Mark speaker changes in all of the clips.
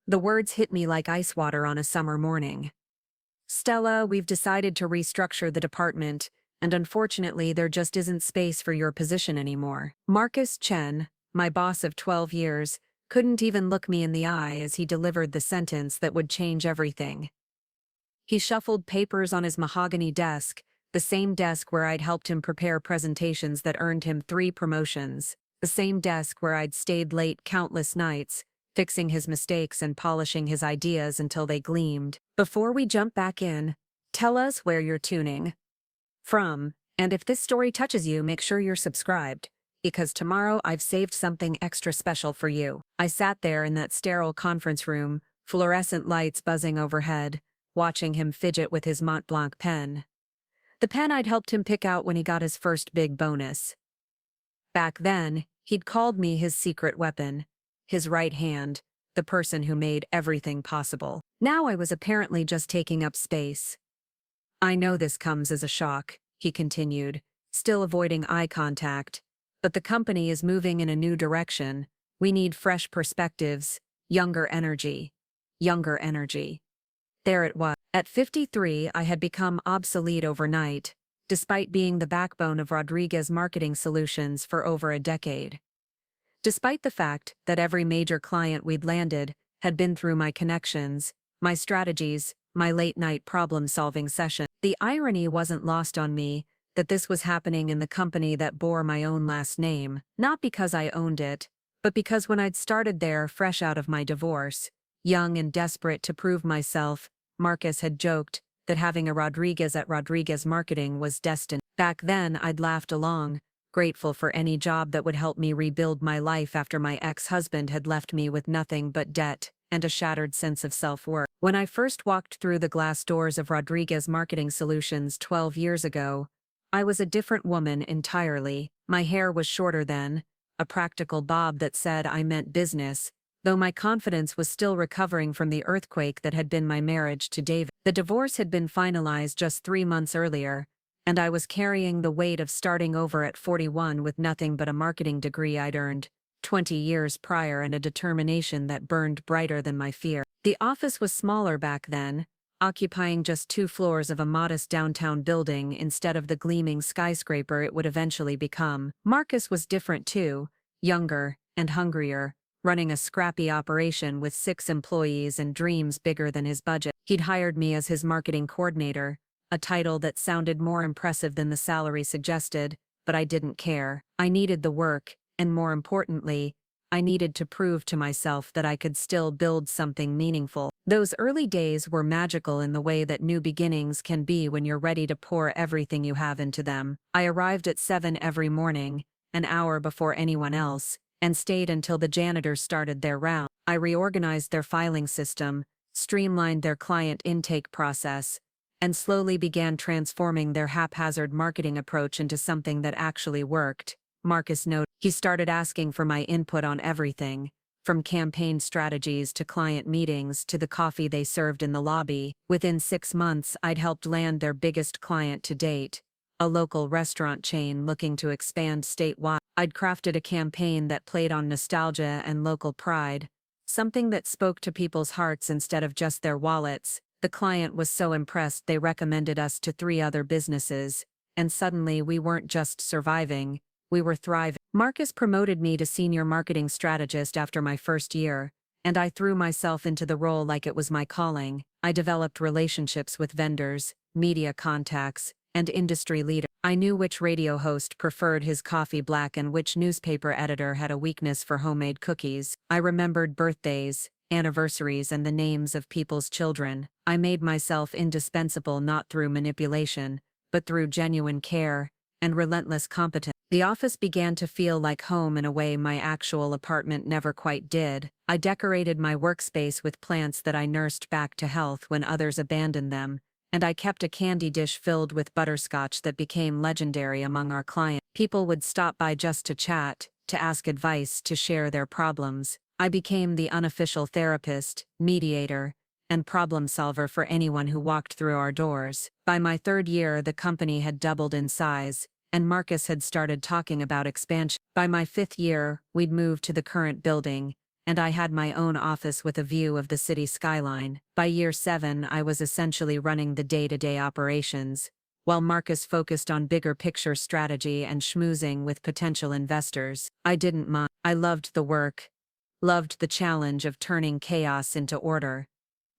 Speaker 1: The words hit me like ice water on a summer morning. Stella, we've decided to restructure the department, and unfortunately there just isn't space for your position anymore. Chen, my boss of 12 years, couldn't even look me in the eye as he delivered the sentence that would change everything. He shuffled papers on his mahogany desk, the same desk where I'd helped him prepare presentations that earned him 3 promotions, the same desk where I'd stayed late countless nights, fixing his mistakes and polishing his ideas until they gleamed. Before we jump back in, tell us where you're tuning from, and if this story touches you, make sure you're subscribed, because tomorrow I've saved something extra special for you. I sat there in that sterile conference room, fluorescent lights buzzing overhead, watching him fidget with his Mont Blanc pen. The pen I'd helped him pick out when he got his first big bonus. Back then, he'd called me his secret weapon, his right hand, the person who made everything possible. Now I was apparently just taking up space. I know this comes as a shock, he continued, still avoiding eye contact, but the company is moving in a new direction. We need fresh perspectives, younger energy. Younger energy. There it was. At 53, I had become obsolete overnight, despite being the backbone of Rodriguez Marketing Solutions for over a decade. Despite the fact that every major client we'd landed had been through my connections, my strategies, my late-night problem-solving session, the irony wasn't lost on me that this was happening in the company that bore my own last name, not because I owned it, but because when I'd started there fresh out of my divorce, young and desperate to prove myself, Marcus had joked that having a Rodriguez at Rodriguez Marketing was destined. Back then, I'd laughed along, grateful for any job that would help me rebuild my life after my ex-husband had left me with nothing but debt and a shattered sense of self-worth. When I first walked through the glass doors of Rodriguez Marketing Solutions 12 years ago, I was a different woman entirely. My hair was shorter then, a practical bob that said I meant business, though my confidence was still recovering from the earthquake that had been my marriage to David. The divorce had been finalized just 3 months earlier, and I was carrying the weight of starting over at 41 with nothing but a marketing degree I'd earned 20 years prior and a determination that burned brighter than my fear. The office was smaller back then, occupying just 2 floors of a modest downtown building instead of the gleaming skyscraper it would eventually become. Marcus was different too, younger and hungrier, running a scrappy operation with 6 employees and dreams bigger than his budget. He'd hired me as his marketing coordinator, a title that sounded more impressive than the salary suggested, but I didn't care. I needed the work, and more importantly, I needed to prove to myself that I could still build something meaningful. Those early days were magical in the way that new beginnings can be when you're ready to pour everything you have into them. I arrived at 7 every morning, an hour before anyone else, and stayed until the janitors started their round. I reorganized their filing system, streamlined their client intake process, and slowly began transforming their haphazard marketing approach into something that actually worked. Marcus noted. He started asking for my input on everything, from campaign strategies to client meetings to the coffee they served in the lobby. Within 6 months, I'd helped land their biggest client to date, a local restaurant chain looking to expand statewide. I'd crafted a campaign that played on nostalgia and local pride, something that spoke to people's hearts instead of just their wallets. The client was so impressed they recommended us to 3 other businesses, and suddenly we weren't just surviving, we were thriving. Marcus promoted me to senior marketing strategist after my first year, and I threw myself into the role like it was my calling. I developed relationships with vendors, media contacts, and industry leaders. I knew which radio host preferred his coffee black and which newspaper editor had a weakness for homemade cookies. I remembered birthdays, anniversaries, and the names of people's children. I made myself indispensable not through manipulation, but through genuine care and relentless competence. The office began to feel like home in a way my actual apartment never quite did. I decorated my workspace with plants that I nursed back to health when others abandoned them, and I kept a candy dish filled with butterscotch that became legendary among our clients. People would stop by just to chat, to ask advice, to share their problems. I became the unofficial therapist, mediator, and problem solver for anyone who walked through our doors. By my 3rd year, the company had doubled in size, and Marcus had started talking about expansion. By my 5th year, we'd moved to the current building, and I had my own office with a view of the city skyline. By year 7, I was essentially running the day-to-day operations, while Marcus focused on bigger picture strategy and schmoozing with potential investors. I didn't mind. I loved the work, loved the challenge of turning chaos into order,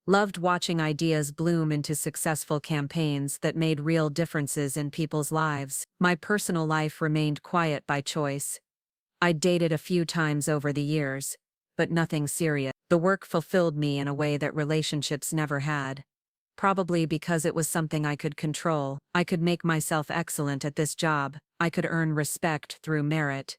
Speaker 1: loved watching ideas bloom into successful campaigns that made real differences in people's lives. My personal life remained quiet by choice. I'd dated a few times over the years, but nothing serious. The work fulfilled me in a way that relationships never had. Probably because it was something I could control. I could make myself excellent at this job. I could earn respect through merit.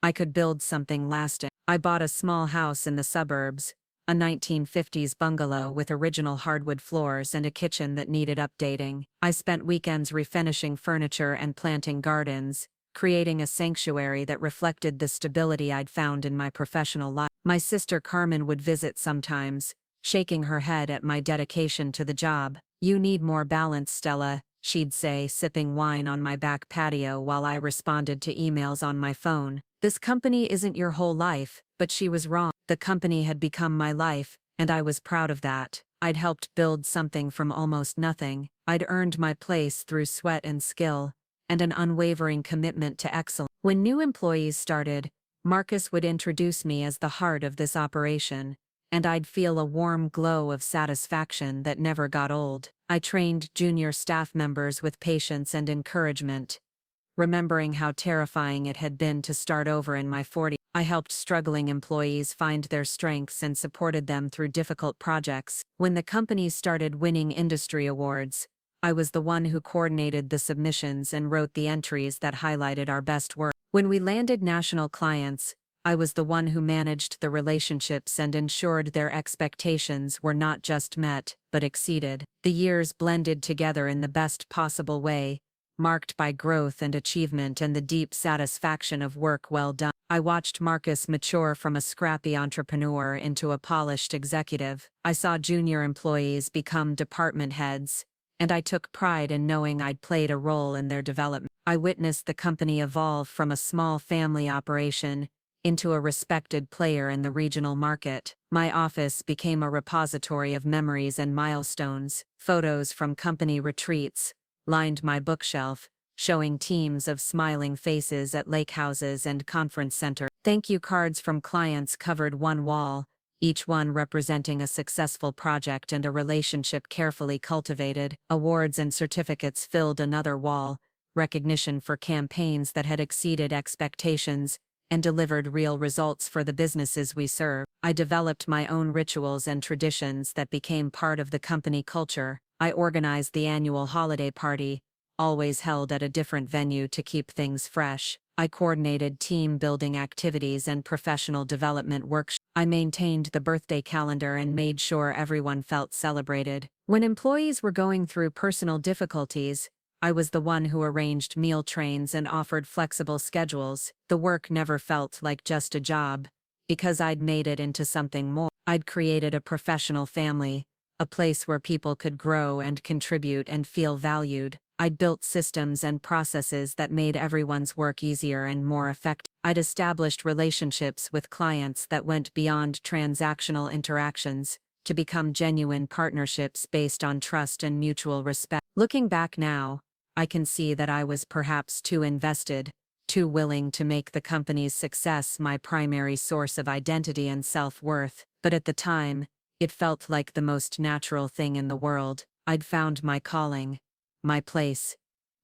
Speaker 1: I could build something lasting. I bought a small house in the suburbs, a 1950s bungalow with original hardwood floors and a kitchen that needed updating. I spent weekends refinishing furniture and planting gardens, creating a sanctuary that reflected the stability I'd found in my professional life. My sister Carmen would visit sometimes, shaking her head at my dedication to the job. "You need more balance, Stella," she'd say, sipping wine on my back patio while I responded to emails on my phone. "This company isn't your whole life," but she was wrong. The company had become my life, and I was proud of that. I'd helped build something from almost nothing. I'd earned my place through sweat and skill, and an unwavering commitment to excellence. When new employees started, Marcus would introduce me as the heart of this operation, and I'd feel a warm glow of satisfaction that never got old. I trained junior staff members with patience and encouragement, remembering how terrifying it had been to start over in my 40s. I helped struggling employees find their strengths and supported them through difficult projects. When the company started winning industry awards, I was the one who coordinated the submissions and wrote the entries that highlighted our best work. When we landed national clients, I was the one who managed the relationships and ensured their expectations were not just met, but exceeded. The years blended together in the best possible way, marked by growth and achievement and the deep satisfaction of work well done. I watched Marcus mature from a scrappy entrepreneur into a polished executive. I saw junior employees become department heads, and I took pride in knowing I'd played a role in their development. I witnessed the company evolve from a small family operation into a respected player in the regional market. My office became a repository of memories and milestones. Photos from company retreats lined my bookshelf, showing teams of smiling faces at lake houses and conference centers. Thank you cards from clients covered one wall, each one representing a successful project and a relationship carefully cultivated. Awards and certificates filled another wall, recognition for campaigns that had exceeded expectations and delivered real results for the businesses we serve. I developed my own rituals and traditions that became part of the company culture. I organized the annual holiday party, always held at a different venue to keep things fresh. I coordinated team-building activities and professional development workshops. I maintained the birthday calendar and made sure everyone felt celebrated. When employees were going through personal difficulties, I was the one who arranged meal trains and offered flexible schedules. The work never felt like just a job, because I'd made it into something more. I'd created a professional family, a place where people could grow and contribute and feel valued. I'd built systems and processes that made everyone's work easier and more effective. I'd established relationships with clients that went beyond transactional interactions to become genuine partnerships based on trust and mutual respect. Looking back now, I can see that I was perhaps too invested, too willing to make the company's success my primary source of identity and self-worth. But at the time, it felt like the most natural thing in the world. I'd found my calling, my place,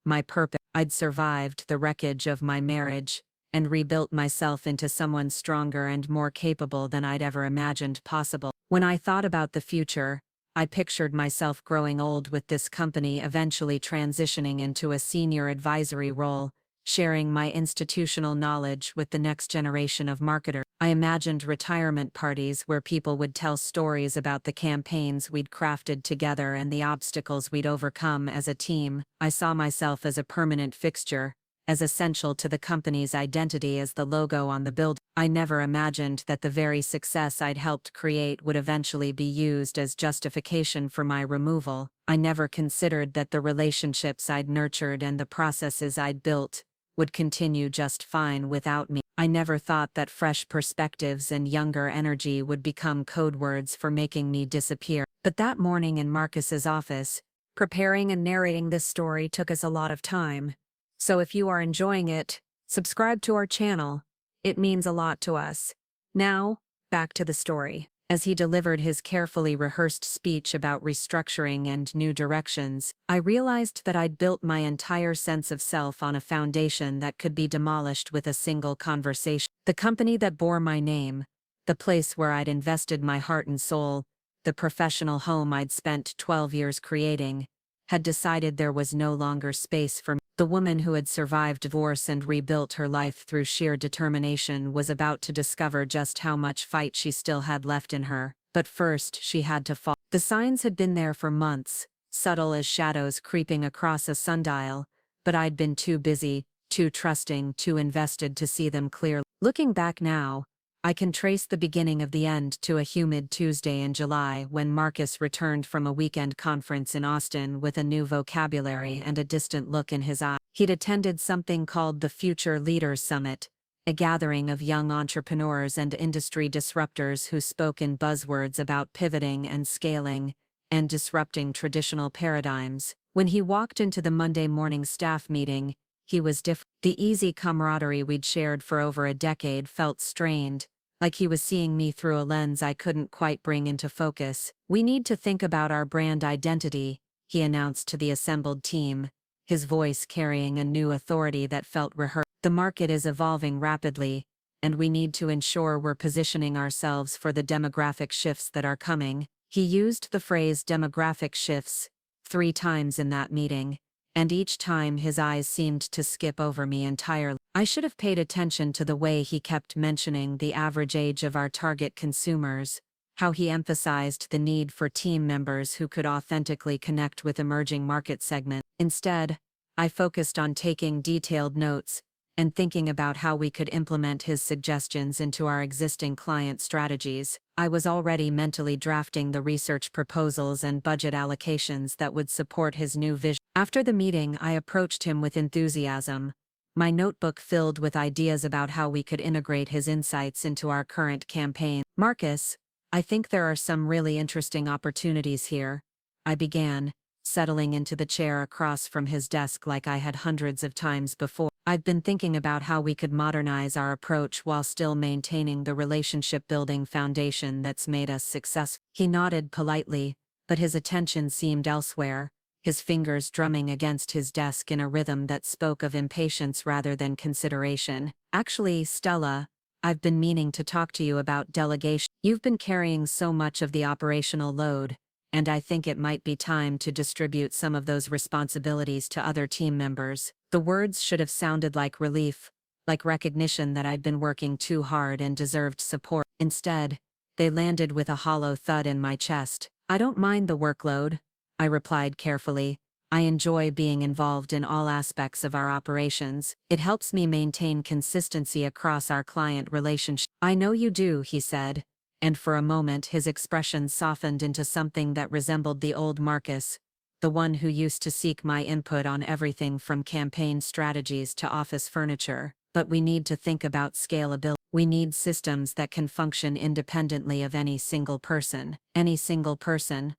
Speaker 1: my purpose. I'd survived the wreckage of my marriage and rebuilt myself into someone stronger and more capable than I'd ever imagined possible. When I thought about the future, I pictured myself growing old with this company, eventually transitioning into a senior advisory role, sharing my institutional knowledge with the next generation of marketers. I imagined retirement parties where people would tell stories about the campaigns we'd crafted together and the obstacles we'd overcome as a team. I saw myself as a permanent fixture, as essential to the company's identity as the logo on the building. I never imagined that the very success I'd helped create would eventually be used as justification for my removal. I never considered that the relationships I'd nurtured and the processes I'd built would continue just fine without me. I never thought that fresh perspectives and younger energy would become code words for making me disappear. But that morning in Marcus's office, preparing and narrating this story took us a lot of time. So if you are enjoying it, subscribe to our channel. It means a lot to us. Now, back to the story. As he delivered his carefully rehearsed speech about restructuring and new directions, I realized that I'd built my entire sense of self on a foundation that could be demolished with a single conversation. The company that bore my name, the place where I'd invested my heart and soul, the professional home I'd spent 12 years creating, had decided there was no longer space for me. The woman who had survived divorce and rebuilt her life through sheer determination was about to discover just how much fight she still had left in her. But first, she had to fall. The signs had been there for months, subtle as shadows creeping across a sundial, but I'd been too busy, too trusting, too invested to see them clearly. Looking back now, I can trace the beginning of the end to a humid Tuesday in July when Marcus returned from a weekend conference in Austin with a new vocabulary and a distant look in his eye. He'd attended something called the Future Leaders Summit, a gathering of young entrepreneurs and industry disruptors who spoke in buzzwords about pivoting and scaling and disrupting traditional paradigms. When he walked into the Monday morning staff meeting, he was different. The easy camaraderie we'd shared for over a decade felt strained, like he was seeing me through a lens I couldn't quite bring into focus. "We need to think about our brand identity," he announced to the assembled team, his voice carrying a new authority that felt rehearsed. "The market is evolving rapidly, and we need to ensure we're positioning ourselves for the demographic shifts that are coming." He used the phrase demographic shifts 3 times in that meeting, and each time his eyes seemed to skip over me entirely. I should have paid attention to the way he kept mentioning the average age of our target consumers, how he emphasized the need for team members who could authentically connect with emerging market segments. Instead, I focused on taking detailed notes and thinking about how we could implement his suggestions into our existing client strategies. I was already mentally drafting the research proposals and budget allocations that would support his new vision. After the meeting, I approached him with enthusiasm, my notebook filled with ideas about how we could integrate his insights into our current campaign. "Marcus, I think there are some really interesting opportunities here," I began, settling into the chair across from his desk like I had hundreds of times before. "I've been thinking about how we could modernize our approach while still maintaining the relationship-building foundation that's made us successful." He nodded politely, but his attention seemed elsewhere, his fingers drumming against his desk in a rhythm that spoke of impatience rather than consideration. "Actually, Stella, I've been meaning to talk to you about delegation. You've been carrying so much of the operational load, and I think it might be time to distribute some of those responsibilities to other team members." The words should have sounded like relief, like recognition that I'd been working too hard and deserved support. Instead, they landed with a hollow thud in my chest. "I don't mind the workload," I replied carefully. "I enjoy being involved in all aspects of our operations. It helps me maintain consistency across our client relationship." "I know you do," he said, and for a moment his expression softened into something that resembled the old Marcus, the one who used to seek my input on everything from campaign strategies to office furniture. "But we need to think about scalability. We need systems that can function independently of any single person." Any single person?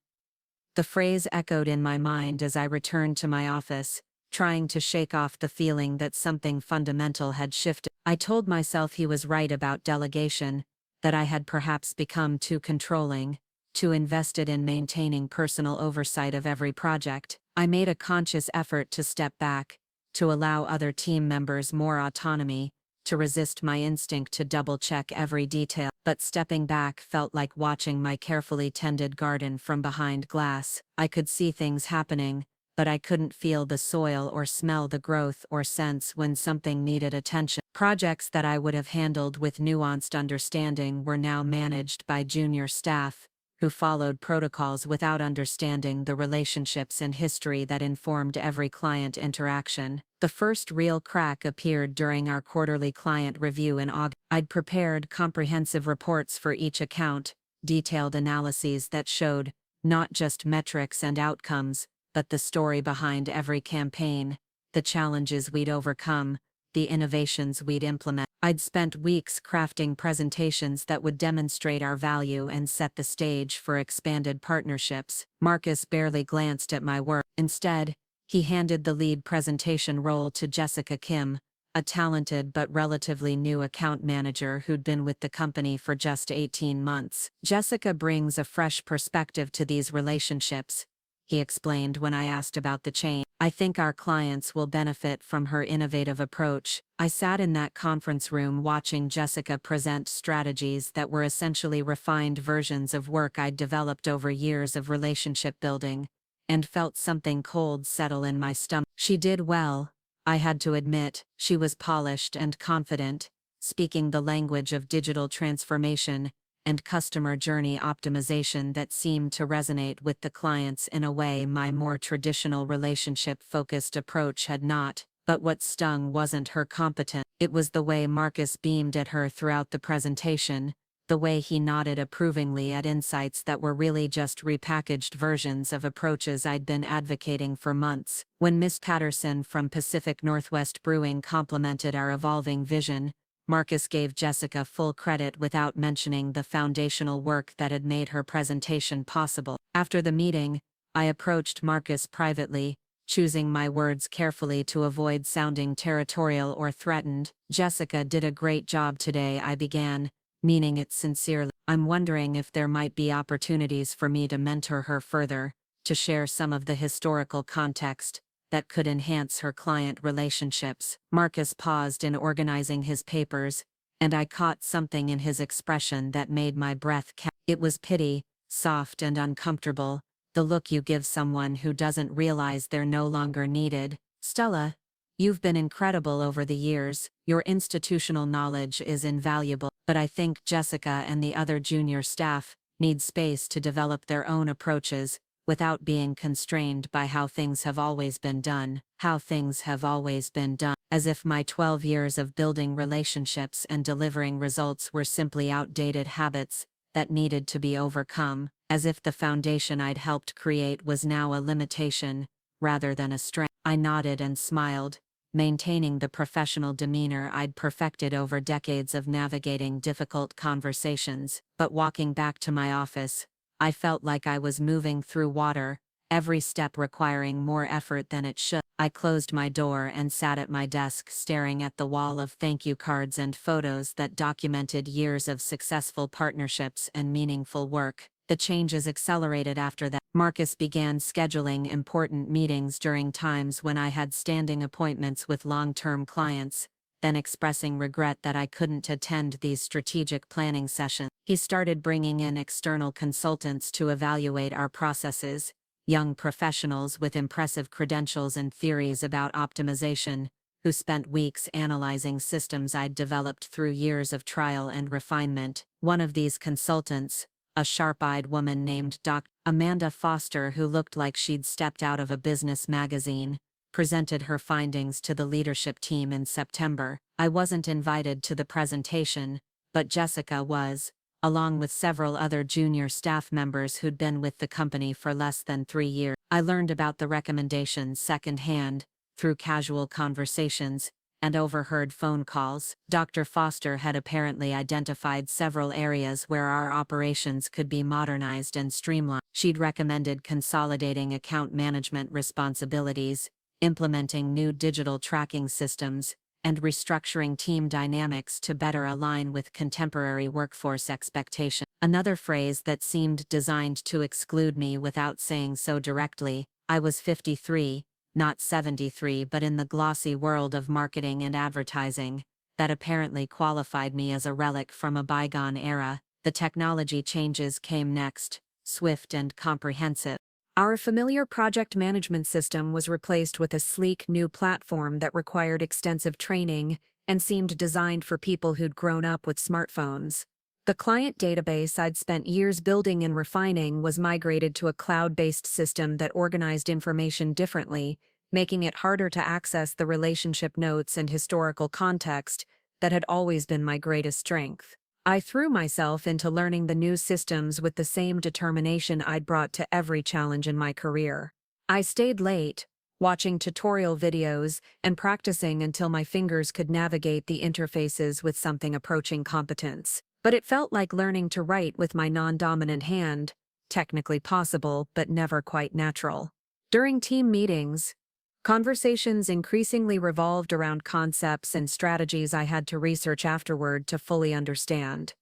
Speaker 1: The phrase echoed in my mind as I returned to my office, trying to shake off the feeling that something fundamental had shifted. I told myself he was right about delegation, that I had perhaps become too controlling, too invested in maintaining personal oversight of every project. I made a conscious effort to step back, to allow other team members more autonomy, to resist my instinct to double-check every detail. But stepping back felt like watching my carefully tended garden from behind glass. I could see things happening, but I couldn't feel the soil or smell the growth or sense when something needed attention. Projects that I would have handled with nuanced understanding were now managed by junior staff, who followed protocols without understanding the relationships and history that informed every client interaction. The first real crack appeared during our quarterly client review in August. I'd prepared comprehensive reports for each account, detailed analyses that showed not just metrics and outcomes, but the story behind every campaign, the challenges we'd overcome, the innovations we'd implement. I'd spent weeks crafting presentations that would demonstrate our value and set the stage for expanded partnerships. Marcus barely glanced at my work. Instead, he handed the lead presentation role to Jessica Kim, a talented but relatively new account manager who'd been with the company for just 18 months. Jessica brings a fresh perspective to these relationships, he explained when I asked about the change. I think our clients will benefit from her innovative approach. I sat in that conference room watching Jessica present strategies that were essentially refined versions of work I'd developed over years of relationship building, and felt something cold settle in my stomach. She did well, I had to admit. She was polished and confident, speaking the language of digital transformation and customer journey optimization that seemed to resonate with the clients in a way my more traditional relationship-focused approach had not. But what stung wasn't her competence. It was the way Marcus beamed at her throughout the presentation, the way he nodded approvingly at insights that were really just repackaged versions of approaches I'd been advocating for months. When Miss Patterson from Pacific Northwest Brewing complimented our evolving vision, Marcus gave Jessica full credit without mentioning the foundational work that had made her presentation possible. After the meeting, I approached Marcus privately, choosing my words carefully to avoid sounding territorial or threatened. Jessica did a great job today, I began, meaning it sincerely. I'm wondering if there might be opportunities for me to mentor her further, to share some of the historical context that could enhance her client relationships. Marcus paused in organizing his papers, and I caught something in his expression that made my breath catch. It was pity, soft and uncomfortable, the look you give someone who doesn't realize they're no longer needed. Stella, you've been incredible over the years, your institutional knowledge is invaluable, but I think Jessica and the other junior staff need space to develop their own approaches, without being constrained by how things have always been done. How things have always been done. As if my 12 years of building relationships and delivering results were simply outdated habits that needed to be overcome. As if the foundation I'd helped create was now a limitation, rather than a strength. I nodded and smiled, maintaining the professional demeanor I'd perfected over decades of navigating difficult conversations. But walking back to my office, I felt like I was moving through water, every step requiring more effort than it should. I closed my door and sat at my desk staring at the wall of thank you cards and photos that documented years of successful partnerships and meaningful work. The changes accelerated after that. Marcus began scheduling important meetings during times when I had standing appointments with long-term clients, then expressing regret that I couldn't attend these strategic planning sessions. He started bringing in external consultants to evaluate our processes, young professionals with impressive credentials and theories about optimization, who spent weeks analyzing systems I'd developed through years of trial and refinement. One of these consultants, a sharp-eyed woman named Dr. Amanda Foster, who looked like she'd stepped out of a business magazine, presented her findings to the leadership team in September. I wasn't invited to the presentation, but Jessica was, along with several other junior staff members who'd been with the company for less than 3 years. I learned about the recommendations secondhand, through casual conversations and overheard phone calls. Dr. Foster had apparently identified several areas where our operations could be modernized and streamlined. She'd recommended consolidating account management responsibilities, implementing new digital tracking systems, and restructuring team dynamics to better align with contemporary workforce expectations. Another phrase that seemed designed to exclude me without saying so directly. I was 53, not 73, but in the glossy world of marketing and advertising, that apparently qualified me as a relic from a bygone era. The technology changes came next, swift and comprehensive. Our familiar project management system was replaced with a sleek new platform that required extensive training and seemed designed for people who'd grown up with smartphones. The client database I'd spent years building and refining was migrated to a cloud-based system that organized information differently, making it harder to access the relationship notes and historical context that had always been my greatest strength. I threw myself into learning the new systems with the same determination I'd brought to every challenge in my career. I stayed late, watching tutorial videos and practicing until my fingers could navigate the interfaces with something approaching competence. But it felt like learning to write with my non-dominant hand, technically possible but never quite natural. During team meetings, conversations increasingly revolved around concepts and strategies I had to research afterward to fully understand.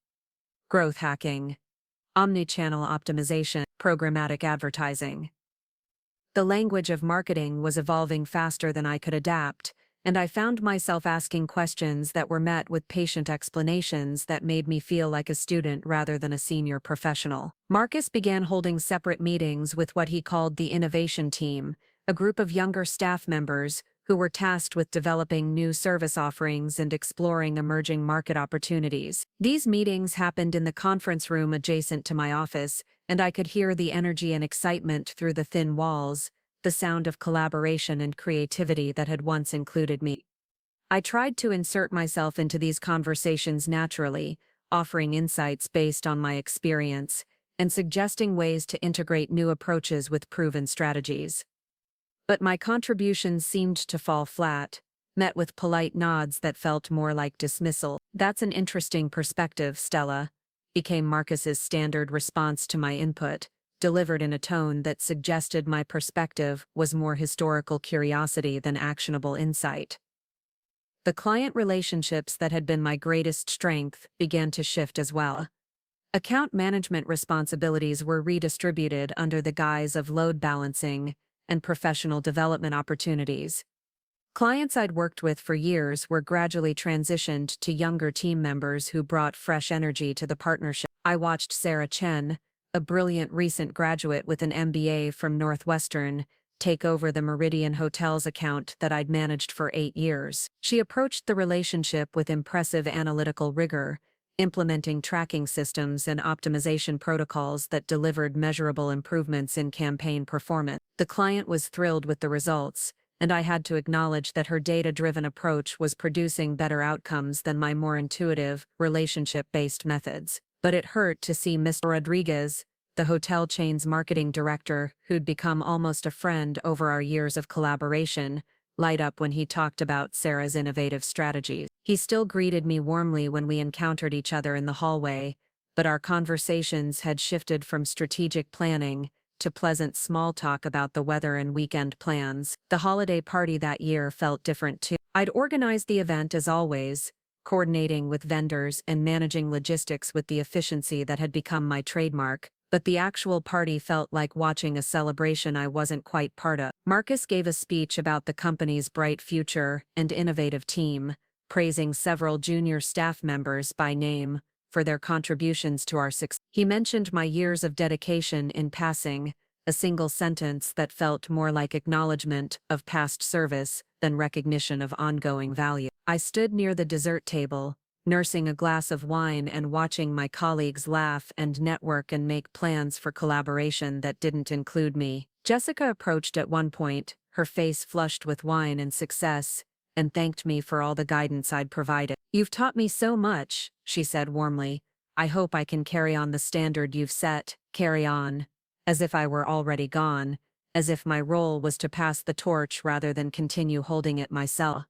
Speaker 1: Growth hacking, omnichannel optimization, programmatic advertising. The language of marketing was evolving faster than I could adapt, and I found myself asking questions that were met with patient explanations that made me feel like a student rather than a senior professional. Marcus began holding separate meetings with what he called the innovation team, a group of younger staff members who were tasked with developing new service offerings and exploring emerging market opportunities. These meetings happened in the conference room adjacent to my office, and I could hear the energy and excitement through the thin walls, the sound of collaboration and creativity that had once included me. I tried to insert myself into these conversations naturally, offering insights based on my experience, and suggesting ways to integrate new approaches with proven strategies. But my contributions seemed to fall flat, met with polite nods that felt more like dismissal. "That's an interesting perspective, Stella," became Marcus's standard response to my input, delivered in a tone that suggested my perspective was more historical curiosity than actionable insight. The client relationships that had been my greatest strength began to shift as well. Account management responsibilities were redistributed under the guise of load balancing and professional development opportunities. Clients I'd worked with for years were gradually transitioned to younger team members who brought fresh energy to the partnership. I watched Chen, a brilliant recent graduate with an MBA from Northwestern, take over the Meridian Hotels account that I'd managed for 8 years. She approached the relationship with impressive analytical rigor, implementing tracking systems and optimization protocols that delivered measurable improvements in campaign performance. The client was thrilled with the results, and I had to acknowledge that her data-driven approach was producing better outcomes than my more intuitive, relationship-based methods. But it hurt to see Mr. Rodriguez, the hotel chain's marketing director, who'd become almost a friend over our years of collaboration, light up when he talked about Sarah's innovative strategies. He still greeted me warmly when we encountered each other in the hallway, but our conversations had shifted from strategic planning to pleasant small talk about the weather and weekend plans. The holiday party that year felt different too. I'd organized the event as always, coordinating with vendors and managing logistics with the efficiency that had become my trademark, but the actual party felt like watching a celebration I wasn't quite part of. Marcus gave a speech about the company's bright future and innovative team, praising several junior staff members by name for their contributions to our success. He mentioned my years of dedication in passing, a single sentence that felt more like acknowledgement of past service than recognition of ongoing value. I stood near the dessert table, nursing a glass of wine and watching my colleagues laugh and network and make plans for collaboration that didn't include me. Jessica approached at one point, her face flushed with wine and success, and thanked me for all the guidance I'd provided. "You've taught me so much," she said warmly. "I hope I can carry on the standard you've set." Carry on, as if I were already gone, as if my role was to pass the torch rather than continue holding it myself.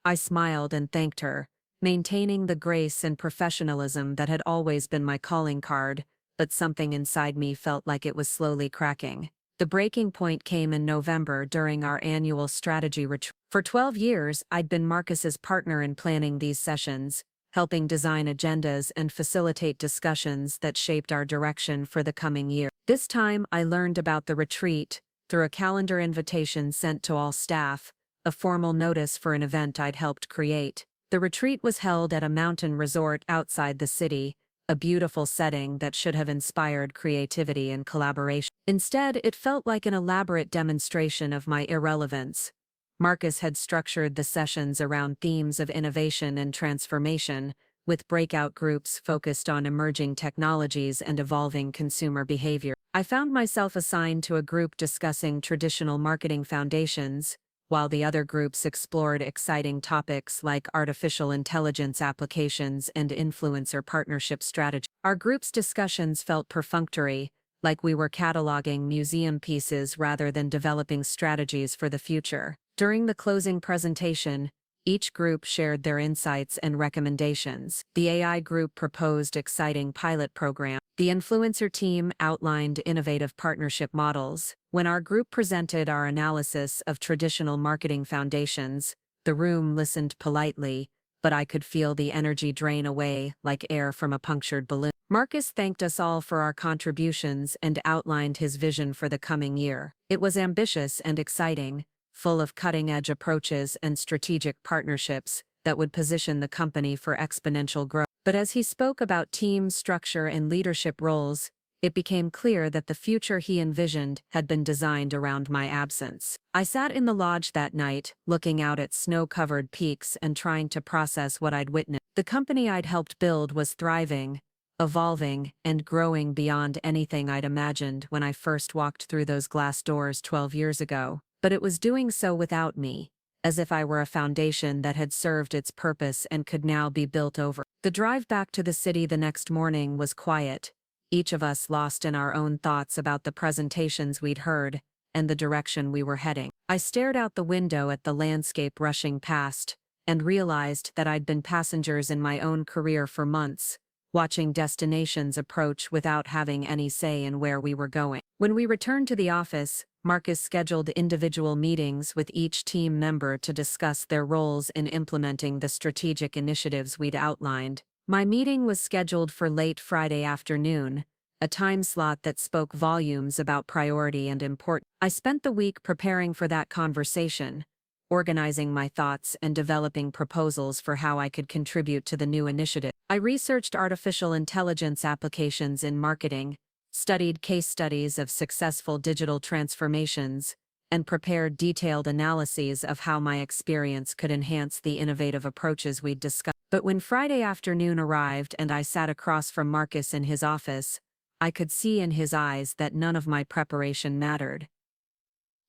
Speaker 1: I smiled and thanked her, maintaining the grace and professionalism that had always been my calling card, but something inside me felt like it was slowly cracking. The breaking point came in November during our annual strategy retreat. For 12 years, I'd been Marcus's partner in planning these sessions, helping design agendas and facilitate discussions that shaped our direction for the coming year. This time, I learned about the retreat through a calendar invitation sent to all staff, a formal notice for an event I'd helped create. The retreat was held at a mountain resort outside the city, a beautiful setting that should have inspired creativity and collaboration. Instead, it felt like an elaborate demonstration of my irrelevance. Marcus had structured the sessions around themes of innovation and transformation, with breakout groups focused on emerging technologies and evolving consumer behavior. I found myself assigned to a group discussing traditional marketing foundations, while the other groups explored exciting topics like artificial intelligence applications and influencer partnership strategy. Our group's discussions felt perfunctory, like we were cataloging museum pieces rather than developing strategies for the future. During the closing presentation, each group shared their insights and recommendations. The AI group proposed exciting pilot programs. The influencer team outlined innovative partnership models. When our group presented our analysis of traditional marketing foundations, the room listened politely, but I could feel the energy drain away like air from a punctured balloon. Marcus thanked us all for our contributions and outlined his vision for the coming year. It was ambitious and exciting, full of cutting-edge approaches and strategic partnerships that would position the company for exponential growth. But as he spoke about team structure and leadership roles, it became clear that the future he envisioned had been designed around my absence. I sat in the lodge that night, looking out at snow-covered peaks and trying to process what I'd witnessed. The company I'd helped build was thriving, evolving, and growing beyond anything I'd imagined when I first walked through those glass doors 12 years ago. But it was doing so without me, as if I were a foundation that had served its purpose and could now be built over. The drive back to the city the next morning was quiet, each of us lost in our own thoughts about the presentations we'd heard and the direction we were heading. I stared out the window at the landscape rushing past and realized that I'd been passengers in my own career for months, watching destinations approach without having any say in where we were going. When we returned to the office, Marcus scheduled individual meetings with each team member to discuss their roles in implementing the strategic initiatives we'd outlined. My meeting was scheduled for late Friday afternoon, a time slot that spoke volumes about priority and importance. I spent the week preparing for that conversation, organizing my thoughts and developing proposals for how I could contribute to the new initiative. I researched artificial intelligence applications in marketing, studied case studies of successful digital transformations, and prepared detailed analyses of how my experience could enhance the innovative approaches we'd discussed. But when Friday afternoon arrived and I sat across from Marcus in his office, I could see in his eyes that none of my preparation mattered.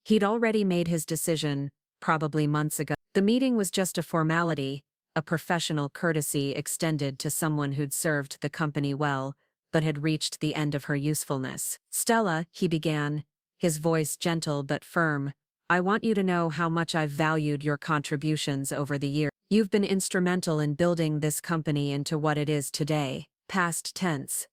Speaker 1: He'd already made his decision, probably months ago. The meeting was just a formality, a professional courtesy extended to someone who'd served the company well, but had reached the end of her usefulness. "Stella," he began, his voice gentle but firm, "I want you to know how much I've valued your contributions over the years. You've been instrumental in building this company into what it is today." Past tense.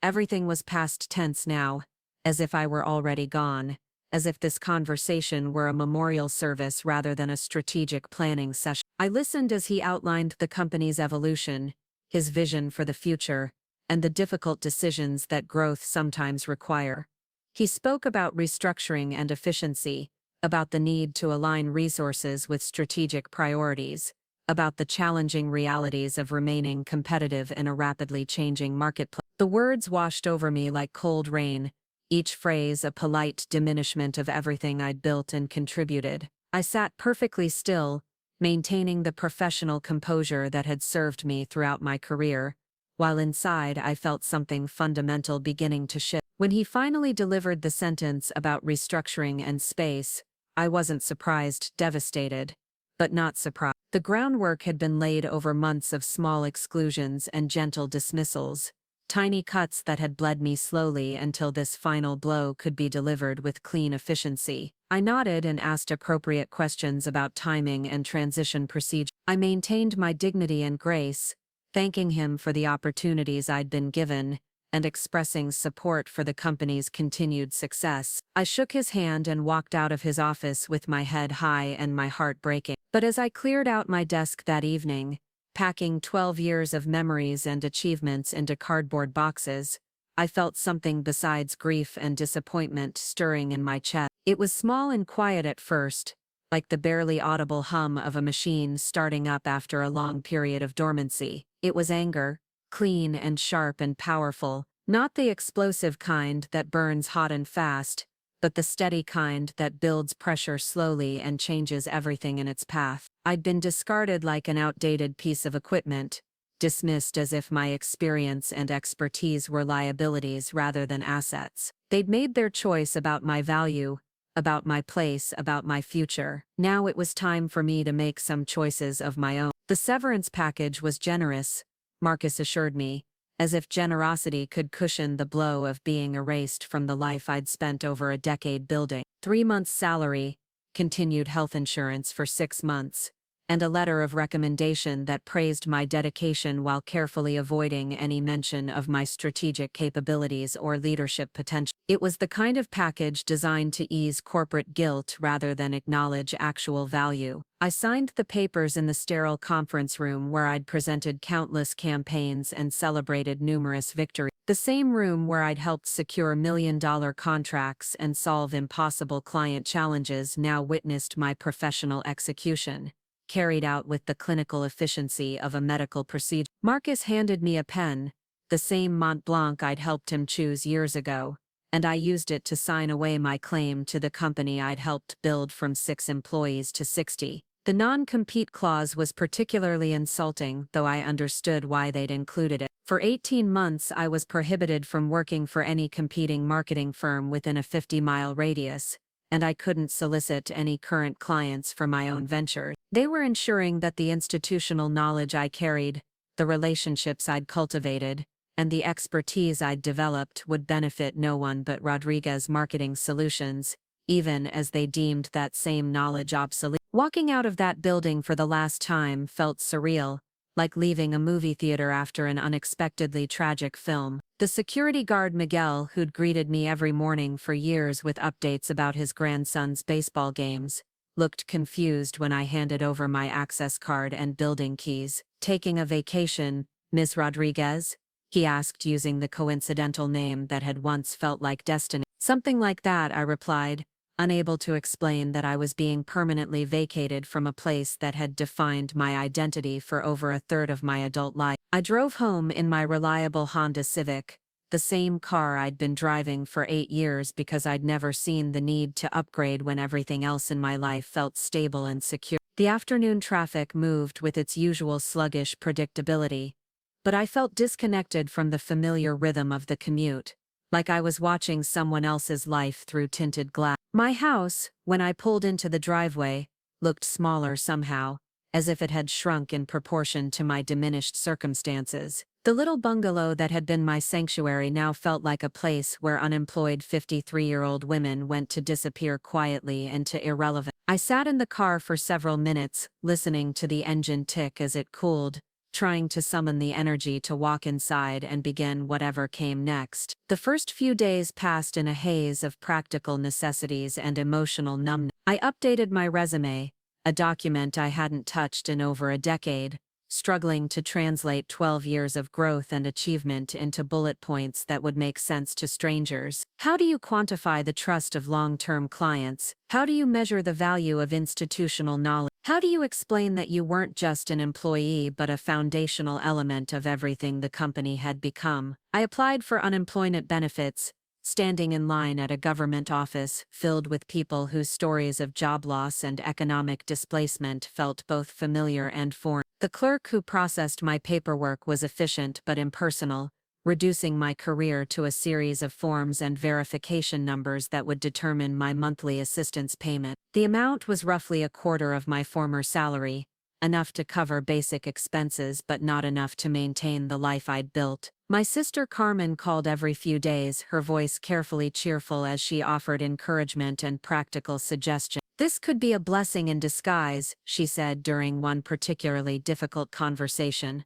Speaker 1: Everything was past tense now, as if I were already gone, as if this conversation were a memorial service rather than a strategic planning session. I listened as he outlined the company's evolution, his vision for the future, and the difficult decisions that growth sometimes require. He spoke about restructuring and efficiency, about the need to align resources with strategic priorities, about the challenging realities of remaining competitive in a rapidly changing marketplace. The words washed over me like cold rain, each phrase a polite diminishment of everything I'd built and contributed. I sat perfectly still, maintaining the professional composure that had served me throughout my career, while inside I felt something fundamental beginning to shift. When he finally delivered the sentence about restructuring and space, I wasn't surprised, devastated, but not surprised. The groundwork had been laid over months of small exclusions and gentle dismissals, tiny cuts that had bled me slowly until this final blow could be delivered with clean efficiency. I nodded and asked appropriate questions about timing and transition procedure. I maintained my dignity and grace, thanking him for the opportunities I'd been given, and expressing support for the company's continued success. I shook his hand and walked out of his office with my head high and my heart breaking. But as I cleared out my desk that evening, packing 12 years of memories and achievements into cardboard boxes, I felt something besides grief and disappointment stirring in my chest. It was small and quiet at first, like the barely audible hum of a machine starting up after a long period of dormancy. It was anger, clean and sharp and powerful, not the explosive kind that burns hot and fast, but the steady kind that builds pressure slowly and changes everything in its path. I'd been discarded like an outdated piece of equipment, dismissed as if my experience and expertise were liabilities rather than assets. They'd made their choice about my value, about my place, about my future. Now it was time for me to make some choices of my own. The severance package was generous, Marcus assured me, as if generosity could cushion the blow of being erased from the life I'd spent over a decade building. 3 months' salary, continued health insurance for 6 months, and a letter of recommendation that praised my dedication while carefully avoiding any mention of my strategic capabilities or leadership potential. It was the kind of package designed to ease corporate guilt rather than acknowledge actual value. I signed the papers in the sterile conference room where I'd presented countless campaigns and celebrated numerous victories. The same room where I'd helped secure million-dollar contracts and solve impossible client challenges now witnessed my professional execution, carried out with the clinical efficiency of a medical procedure. Marcus handed me a pen, the same Mont Blanc I'd helped him choose years ago, and I used it to sign away my claim to the company I'd helped build from 6 employees to 60. The non-compete clause was particularly insulting, though I understood why they'd included it. For 18 months I was prohibited from working for any competing marketing firm within a 50-mile radius, and I couldn't solicit any current clients for my own ventures. They were ensuring that the institutional knowledge I carried, the relationships I'd cultivated, and the expertise I'd developed would benefit no one but Rodriguez Marketing Solutions, even as they deemed that same knowledge obsolete. Walking out of that building for the last time felt surreal, like leaving a movie theater after an unexpectedly tragic film. The security guard Miguel, who'd greeted me every morning for years with updates about his grandson's baseball games, looked confused when I handed over my access card and building keys. "Taking a vacation, Ms. Rodriguez?" he asked using the coincidental name that had once felt like destiny. "Something like that," I replied, unable to explain that I was being permanently vacated from a place that had defined my identity for over a third of my adult life. I drove home in my reliable Honda Civic, the same car I'd been driving for 8 years because I'd never seen the need to upgrade when everything else in my life felt stable and secure. The afternoon traffic moved with its usual sluggish predictability, but I felt disconnected from the familiar rhythm of the commute, like I was watching someone else's life through tinted glass. My house, when I pulled into the driveway, looked smaller somehow, as if it had shrunk in proportion to my diminished circumstances. The little bungalow that had been my sanctuary now felt like a place where unemployed 53-year-old women went to disappear quietly into irrelevance. I sat in the car for several minutes, listening to the engine tick as it cooled, trying to summon the energy to walk inside and begin whatever came next. The first few days passed in a haze of practical necessities and emotional numbness. I updated my resume, a document I hadn't touched in over a decade, struggling to translate 12 years of growth and achievement into bullet points that would make sense to strangers. How do you quantify the trust of long-term clients? How do you measure the value of institutional knowledge? How do you explain that you weren't just an employee but a foundational element of everything the company had become? I applied for unemployment benefits, standing in line at a government office filled with people whose stories of job loss and economic displacement felt both familiar and foreign. The clerk who processed my paperwork was efficient but impersonal, reducing my career to a series of forms and verification numbers that would determine my monthly assistance payment. The amount was roughly a quarter of my former salary, enough to cover basic expenses but not enough to maintain the life I'd built. My sister Carmen called every few days, her voice carefully cheerful as she offered encouragement and practical suggestions. "This could be a blessing in disguise," she said during one particularly difficult conversation.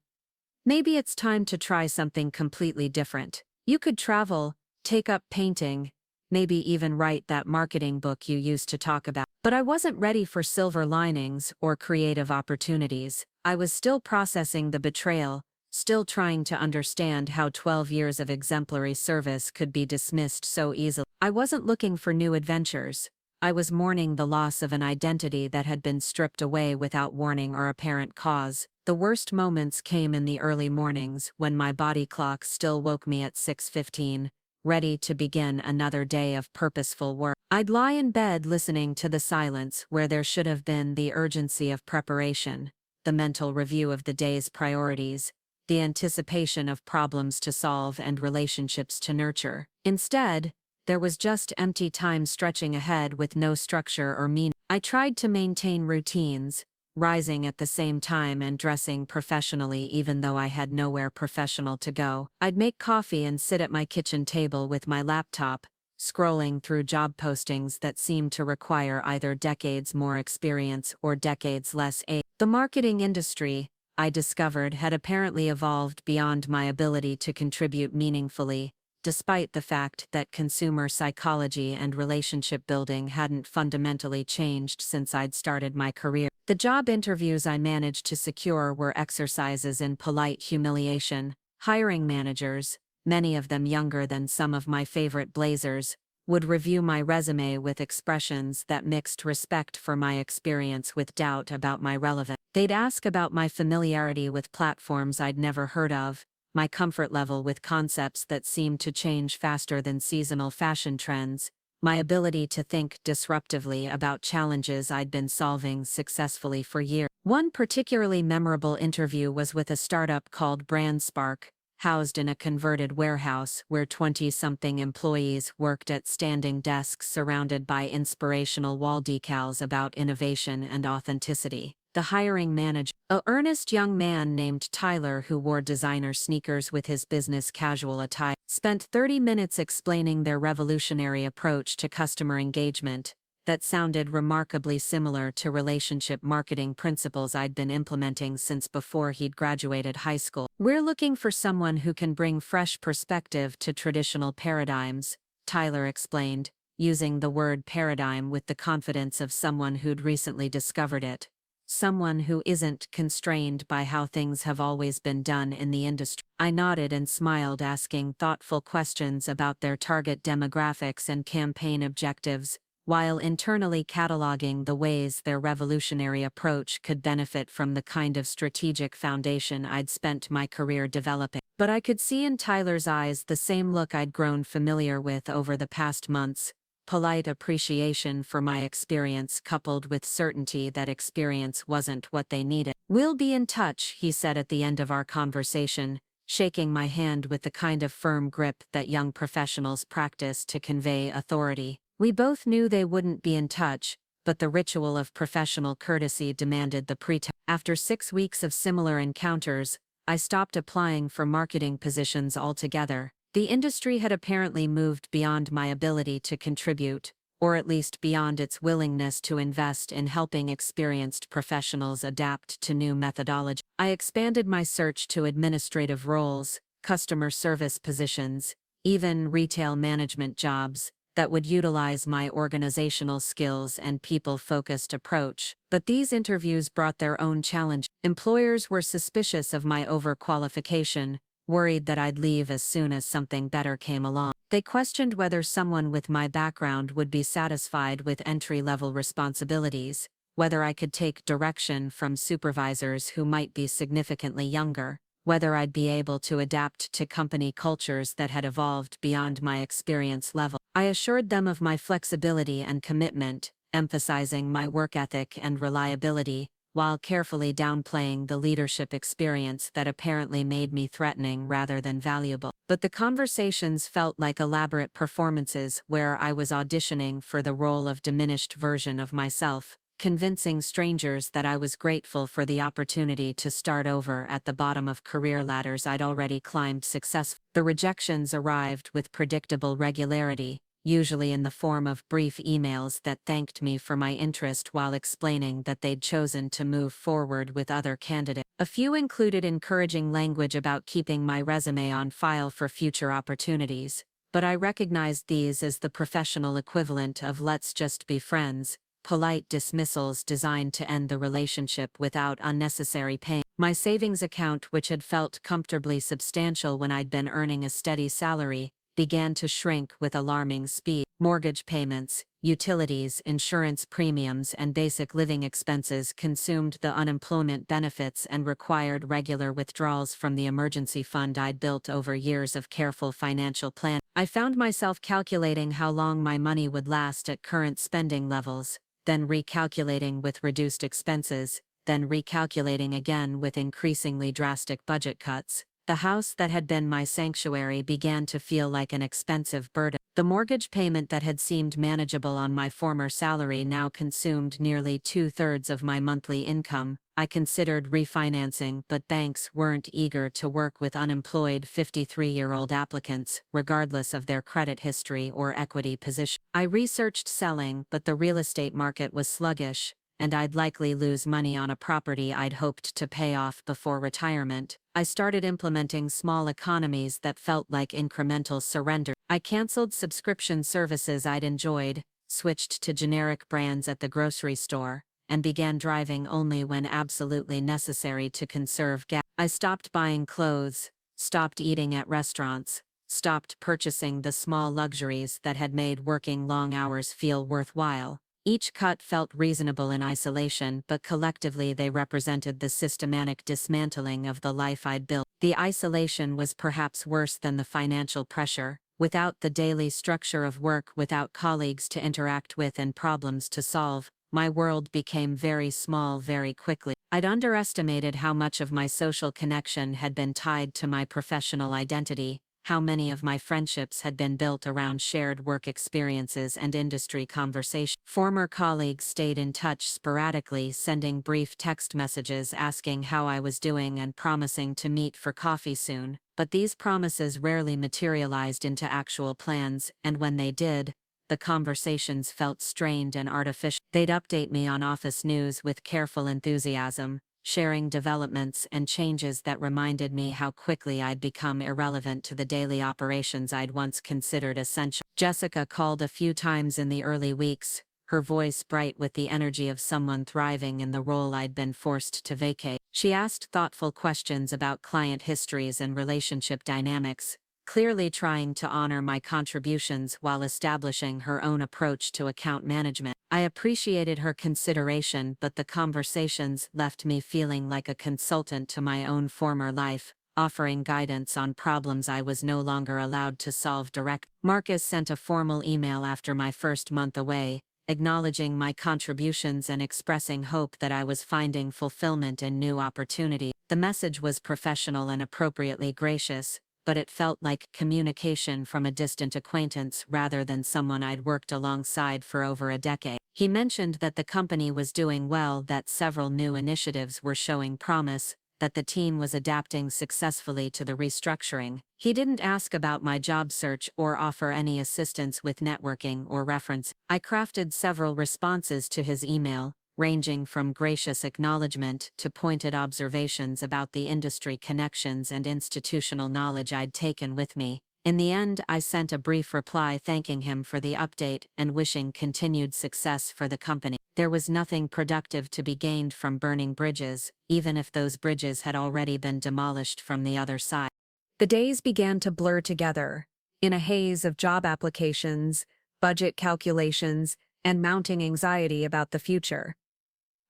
Speaker 1: "Maybe it's time to try something completely different. You could travel, take up painting, maybe even write that marketing book you used to talk about." But I wasn't ready for silver linings or creative opportunities. I was still processing the betrayal, still trying to understand how 12 years of exemplary service could be dismissed so easily. I wasn't looking for new adventures. I was mourning the loss of an identity that had been stripped away without warning or apparent cause. The worst moments came in the early mornings when my body clock still woke me at 6:15, ready to begin another day of purposeful work. I'd lie in bed listening to the silence where there should have been the urgency of preparation, the mental review of the day's priorities, the anticipation of problems to solve and relationships to nurture. Instead, there was just empty time stretching ahead with no structure or meaning. I tried to maintain routines, rising at the same time and dressing professionally even though I had nowhere professional to go. I'd make coffee and sit at my kitchen table with my laptop, scrolling through job postings that seemed to require either decades more experience or decades less age. The marketing industry, I discovered, had apparently evolved beyond my ability to contribute meaningfully, despite the fact that consumer psychology and relationship building hadn't fundamentally changed since I'd started my career. The job interviews I managed to secure were exercises in polite humiliation. Hiring managers, many of them younger than some of my favorite blazers, would review my resume with expressions that mixed respect for my experience with doubt about my relevance. They'd ask about my familiarity with platforms I'd never heard of, my comfort level with concepts that seemed to change faster than seasonal fashion trends, my ability to think disruptively about challenges I'd been solving successfully for years. One particularly memorable interview was with a startup called BrandSpark, housed in a converted warehouse where 20-something employees worked at standing desks surrounded by inspirational wall decals about innovation and authenticity. The hiring manager, an earnest young man named Tyler who wore designer sneakers with his business casual attire, spent 30 minutes explaining their revolutionary approach to customer engagement that sounded remarkably similar to relationship marketing principles I'd been implementing since before he'd graduated high school. "We're looking for someone who can bring fresh perspective to traditional paradigms," Tyler explained, using the word paradigm with the confidence of someone who'd recently discovered it. "Someone who isn't constrained by how things have always been done in the industry." I nodded and smiled, asking thoughtful questions about their target demographics and campaign objectives, while internally cataloging the ways their revolutionary approach could benefit from the kind of strategic foundation I'd spent my career developing. But I could see in Tyler's eyes the same look I'd grown familiar with over the past months: polite appreciation for my experience coupled with certainty that experience wasn't what they needed. "We'll be in touch," he said at the end of our conversation, shaking my hand with the kind of firm grip that young professionals practice to convey authority. We both knew they wouldn't be in touch, but the ritual of professional courtesy demanded the pretense. After 6 weeks of similar encounters, I stopped applying for marketing positions altogether. The industry had apparently moved beyond my ability to contribute, or at least beyond its willingness to invest in helping experienced professionals adapt to new methodology. I expanded my search to administrative roles, customer service positions, even retail management jobs that would utilize my organizational skills and people-focused approach. But these interviews brought their own challenge. Employers were suspicious of my overqualification, worried that I'd leave as soon as something better came along. They questioned whether someone with my background would be satisfied with entry-level responsibilities, whether I could take direction from supervisors who might be significantly younger, whether I'd be able to adapt to company cultures that had evolved beyond my experience level. I assured them of my flexibility and commitment, emphasizing my work ethic and reliability, while carefully downplaying the leadership experience that apparently made me threatening rather than valuable. But the conversations felt like elaborate performances where I was auditioning for the role of diminished version of myself, convincing strangers that I was grateful for the opportunity to start over at the bottom of career ladders I'd already climbed successfully. The rejections arrived with predictable regularity, usually in the form of brief emails that thanked me for my interest while explaining that they'd chosen to move forward with other candidates. A few included encouraging language about keeping my resume on file for future opportunities, but I recognized these as the professional equivalent of "let's just be friends," polite dismissals designed to end the relationship without unnecessary pain. My savings account, which had felt comfortably substantial when I'd been earning a steady salary, began to shrink with alarming speed. Mortgage payments, utilities, insurance premiums, and basic living expenses consumed the unemployment benefits and required regular withdrawals from the emergency fund I'd built over years of careful financial planning. I found myself calculating how long my money would last at current spending levels, then recalculating with reduced expenses, then recalculating again with increasingly drastic budget cuts. The house that had been my sanctuary began to feel like an expensive burden. The mortgage payment that had seemed manageable on my former salary now consumed nearly 2/3 of my monthly income. I considered refinancing, but banks weren't eager to work with unemployed 53-year-old applicants, regardless of their credit history or equity position. I researched selling, but the real estate market was sluggish, and I'd likely lose money on a property I'd hoped to pay off before retirement. I started implementing small economies that felt like incremental surrender. I canceled subscription services I'd enjoyed, switched to generic brands at the grocery store, and began driving only when absolutely necessary to conserve gas. I stopped buying clothes, stopped eating at restaurants, stopped purchasing the small luxuries that had made working long hours feel worthwhile. Each cut felt reasonable in isolation, but collectively they represented the systematic dismantling of the life I'd built. The isolation was perhaps worse than the financial pressure. Without the daily structure of work, without colleagues to interact with and problems to solve, my world became very small very quickly. I'd underestimated how much of my social connection had been tied to my professional identity, how many of my friendships had been built around shared work experiences and industry conversation. Former colleagues stayed in touch sporadically, sending brief text messages asking how I was doing and promising to meet for coffee soon, but these promises rarely materialized into actual plans, and when they did, the conversations felt strained and artificial. They'd update me on office news with careful enthusiasm, sharing developments and changes that reminded me how quickly I'd become irrelevant to the daily operations I'd once considered essential. Jessica called a few times in the early weeks, her voice bright with the energy of someone thriving in the role I'd been forced to vacate. She asked thoughtful questions about client histories and relationship dynamics, clearly trying to honor my contributions while establishing her own approach to account management. I appreciated her consideration, but the conversations left me feeling like a consultant to my own former life, offering guidance on problems I was no longer allowed to solve direct. Marcus sent a formal email after my first month away, acknowledging my contributions and expressing hope that I was finding fulfillment in new opportunities. The message was professional and appropriately gracious, but it felt like communication from a distant acquaintance rather than someone I'd worked alongside for over a decade. He mentioned that the company was doing well, that several new initiatives were showing promise, that the team was adapting successfully to the restructuring. He didn't ask about my job search or offer any assistance with networking or reference. I crafted several responses to his email, ranging from gracious acknowledgement to pointed observations about the industry connections and institutional knowledge I'd taken with me. In the end, I sent a brief reply thanking him for the update and wishing continued success for the company. There was nothing productive to be gained from burning bridges, even if those bridges had already been demolished from the other side. The days began to blur together, in a haze of job applications, budget calculations, and mounting anxiety about the future.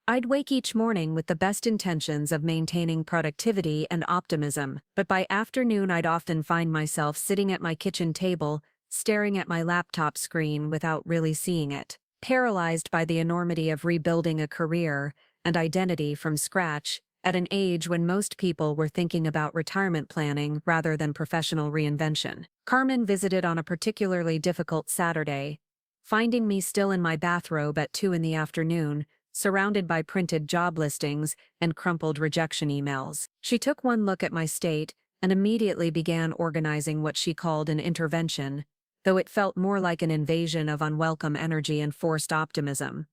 Speaker 1: I'd wake each morning with the best intentions of maintaining productivity and optimism, but by afternoon I'd often find myself sitting at my kitchen table, staring at my laptop screen without really seeing it, paralyzed by the enormity of rebuilding a career and identity from scratch, at an age when most people were thinking about retirement planning rather than professional reinvention. Carmen visited on a particularly difficult Saturday, finding me still in my bathrobe at 2 in the afternoon, surrounded by printed job listings and crumpled rejection emails. She took one look at my state and immediately began organizing what she called an intervention, though it felt more like an invasion of unwelcome energy and forced optimism.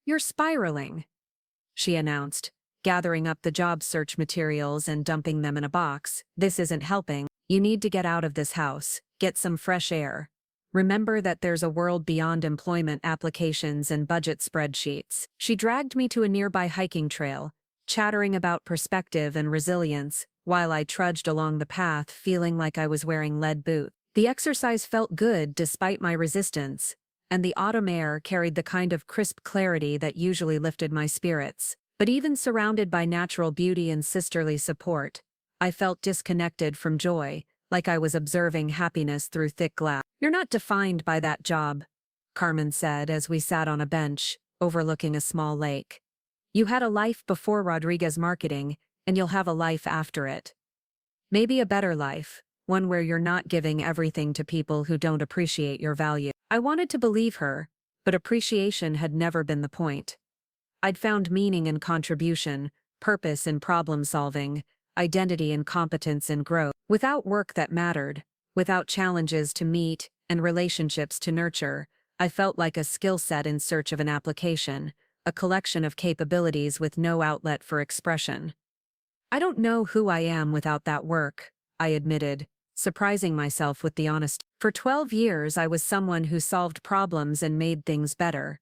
Speaker 1: "You're spiraling," she announced, gathering up the job search materials and dumping them in a box. "This isn't helping. You need to get out of this house, get some fresh air. Remember that there's a world beyond employment applications and budget spreadsheets." She dragged me to a nearby hiking trail, chattering about perspective and resilience, while I trudged along the path feeling like I was wearing lead boots. The exercise felt good despite my resistance, and the autumn air carried the kind of crisp clarity that usually lifted my spirits. But even surrounded by natural beauty and sisterly support, I felt disconnected from joy, like I was observing happiness through thick glass. "You're not defined by that job," Carmen said as we sat on a bench, overlooking a small lake. "You had a life before Rodriguez Marketing, and you'll have a life after it. Maybe a better life, one where you're not giving everything to people who don't appreciate your value. I wanted to believe her, but appreciation had never been the point. I'd found meaning in contribution, purpose in problem solving, identity in competence and growth. Without work that mattered, without challenges to meet and relationships to nurture, I felt like a skill set in search of an application, a collection of capabilities with no outlet for expression. I don't know who I am without that work, I admitted, surprising myself with the honesty. For 12 years I was someone who solved problems and made things better.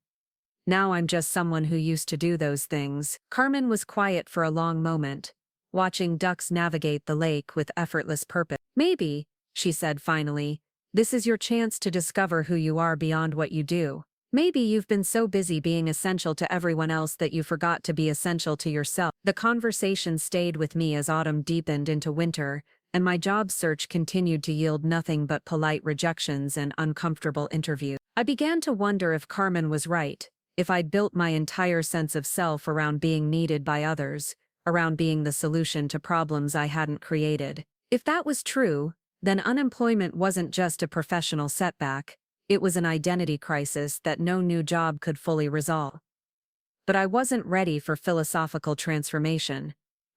Speaker 1: Now I'm just someone who used to do those things. Carmen was quiet for a long moment, watching ducks navigate the lake with effortless purpose. Maybe, she said finally, this is your chance to discover who you are beyond what you do. Maybe you've been so busy being essential to everyone else that you forgot to be essential to yourself. The conversation stayed with me as autumn deepened into winter, and my job search continued to yield nothing but polite rejections and uncomfortable interviews. I began to wonder if Carmen was right, if I'd built my entire sense of self around being needed by others, around being the solution to problems I hadn't created. If that was true, then unemployment wasn't just a professional setback, it was an identity crisis that no new job could fully resolve. But I wasn't ready for philosophical transformation.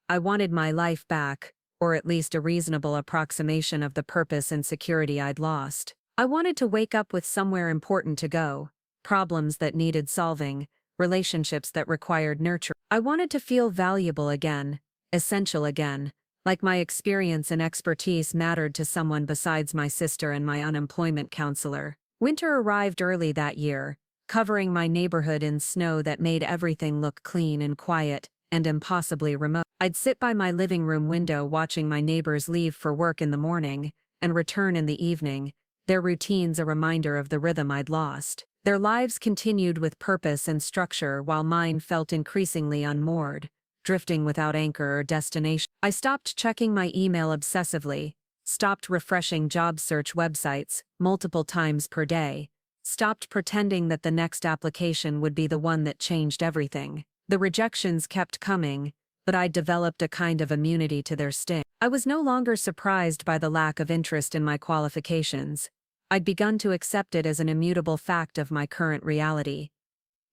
Speaker 1: I wanted my life back, or at least a reasonable approximation of the purpose and security I'd lost. I wanted to wake up with somewhere important to go, problems that needed solving, relationships that required nurture. I wanted to feel valuable again, essential again, like my experience and expertise mattered to someone besides my sister and my unemployment counselor. Winter arrived early that year, covering my neighborhood in snow that made everything look clean and quiet, and impossibly remote. I'd sit by my living room window watching my neighbors leave for work in the morning, and return in the evening, their routines a reminder of the rhythm I'd lost. Their lives continued with purpose and structure while mine felt increasingly unmoored, drifting without anchor or destination. I stopped checking my email obsessively, stopped refreshing job search websites multiple times per day, stopped pretending that the next application would be the one that changed everything. The rejections kept coming, but I developed a kind of immunity to their sting. I was no longer surprised by the lack of interest in my qualifications. I'd begun to accept it as an immutable fact of my current reality.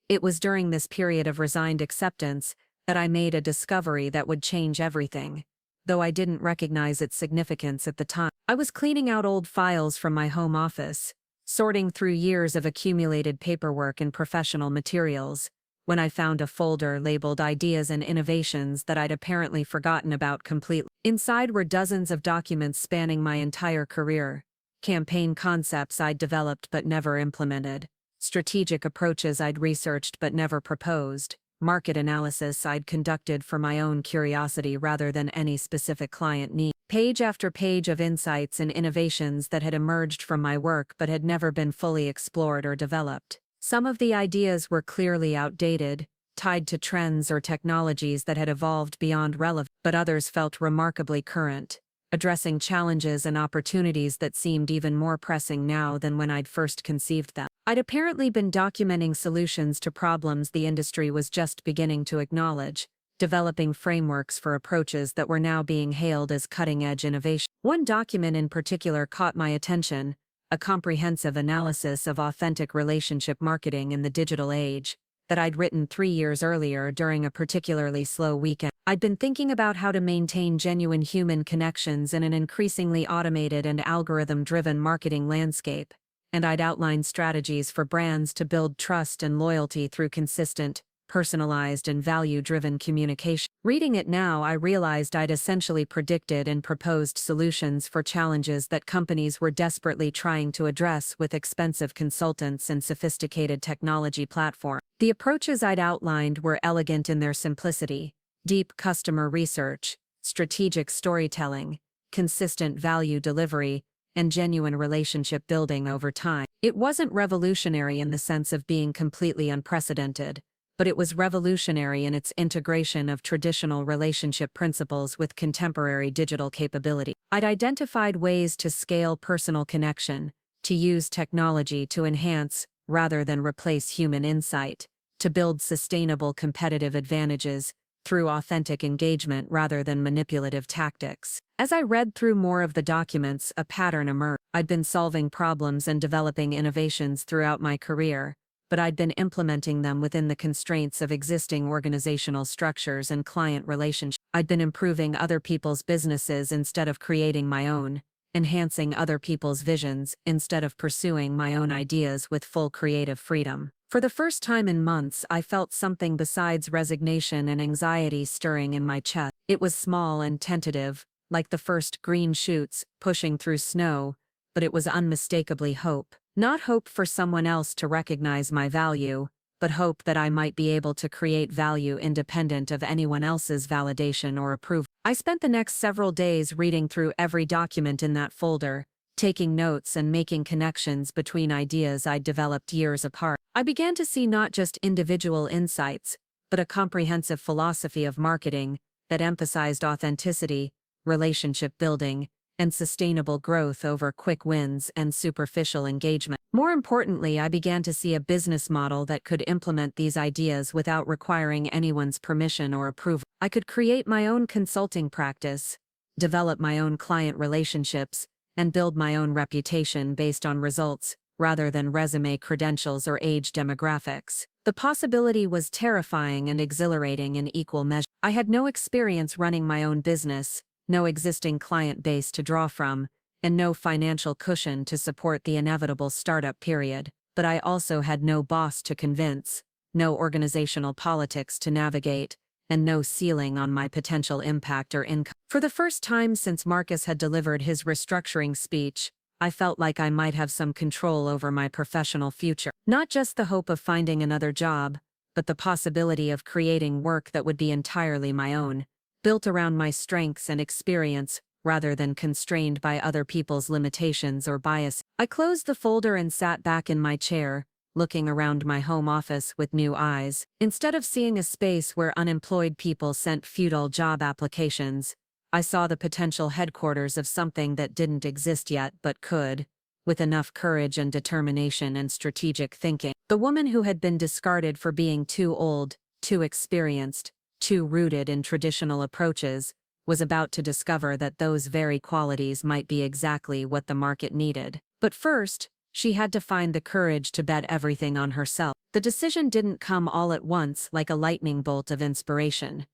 Speaker 1: It was during this period of resigned acceptance that I made a discovery that would change everything, though I didn't recognize its significance at the time. I was cleaning out old files from my home office, sorting through years of accumulated paperwork and professional materials, when I found a folder labeled Ideas and Innovations that I'd apparently forgotten about completely. Inside were dozens of documents spanning my entire career, campaign concepts I'd developed but never implemented, strategic approaches I'd researched but never proposed, market analysis I'd conducted for my own curiosity rather than any specific client need. Page after page of insights and innovations that had emerged from my work but had never been fully explored or developed. Some of the ideas were clearly outdated, tied to trends or technologies that had evolved beyond relevance, but others felt remarkably current, addressing challenges and opportunities that seemed even more pressing now than when I'd first conceived them. I'd apparently been documenting solutions to problems the industry was just beginning to acknowledge, developing frameworks for approaches that were now being hailed as cutting-edge innovation. One document in particular caught my attention, a comprehensive analysis of authentic relationship marketing in the digital age, that I'd written 3 years earlier during a particularly slow weekend. I'd been thinking about how to maintain genuine human connections in an increasingly automated and algorithm-driven marketing landscape, and I'd outlined strategies for brands to build trust and loyalty through consistent, personalized and value-driven communication. Reading it now, I realized I'd essentially predicted and proposed solutions for challenges that companies were desperately trying to address with expensive consultants and sophisticated technology platforms. The approaches I'd outlined were elegant in their simplicity: deep customer research, strategic storytelling, consistent value delivery, and genuine relationship building over time. It wasn't revolutionary in the sense of being completely unprecedented, but it was revolutionary in its integration of traditional relationship principles with contemporary digital capability. I'd identified ways to scale personal connection, to use technology to enhance, rather than replace human insight, to build sustainable competitive advantages through authentic engagement rather than manipulative tactics. As I read through more of the documents, a pattern emerged. I'd been solving problems and developing innovations throughout my career, but I'd been implementing them within the constraints of existing organizational structures and client relationships. I'd been improving other people's businesses instead of creating my own, enhancing other people's visions instead of pursuing my own ideas with full creative freedom. For the first time in months, I felt something besides resignation and anxiety stirring in my chest. It was small and tentative, like the first green shoots pushing through snow, but it was unmistakably hope. Not hope for someone else to recognize my value, but hope that I might be able to create value independent of anyone else's validation or approval. I spent the next several days reading through every document in that folder, taking notes and making connections between ideas I'd developed years apart. I began to see not just individual insights, but a comprehensive philosophy of marketing that emphasized authenticity, relationship building, and sustainable growth over quick wins and superficial engagement. More importantly, I began to see a business model that could implement these ideas without requiring anyone's permission or approval. I could create my own consulting practice, develop my own client relationships, and build my own reputation based on results, rather than resume credentials or age demographics. The possibility was terrifying and exhilarating in equal measure. I had no experience running my own business, no existing client base to draw from, and no financial cushion to support the inevitable startup period. But I also had no boss to convince, no organizational politics to navigate, and no ceiling on my potential impact or income. For the first time since Marcus had delivered his restructuring speech, I felt like I might have some control over my professional future. Not just the hope of finding another job, but the possibility of creating work that would be entirely my own, built around my strengths and experience, rather than constrained by other people's limitations or bias. I closed the folder and sat back in my chair, looking around my home office with new eyes. Instead of seeing a space where unemployed people sent futile job applications, I saw the potential headquarters of something that didn't exist yet but could, with enough courage and determination and strategic thinking. The woman who had been discarded for being too old, too experienced, too rooted in traditional approaches, was about to discover that those very qualities might be exactly what the market needed. But first, she had to find the courage to bet everything on herself. The decision didn't come all at once like a lightning bolt of inspiration.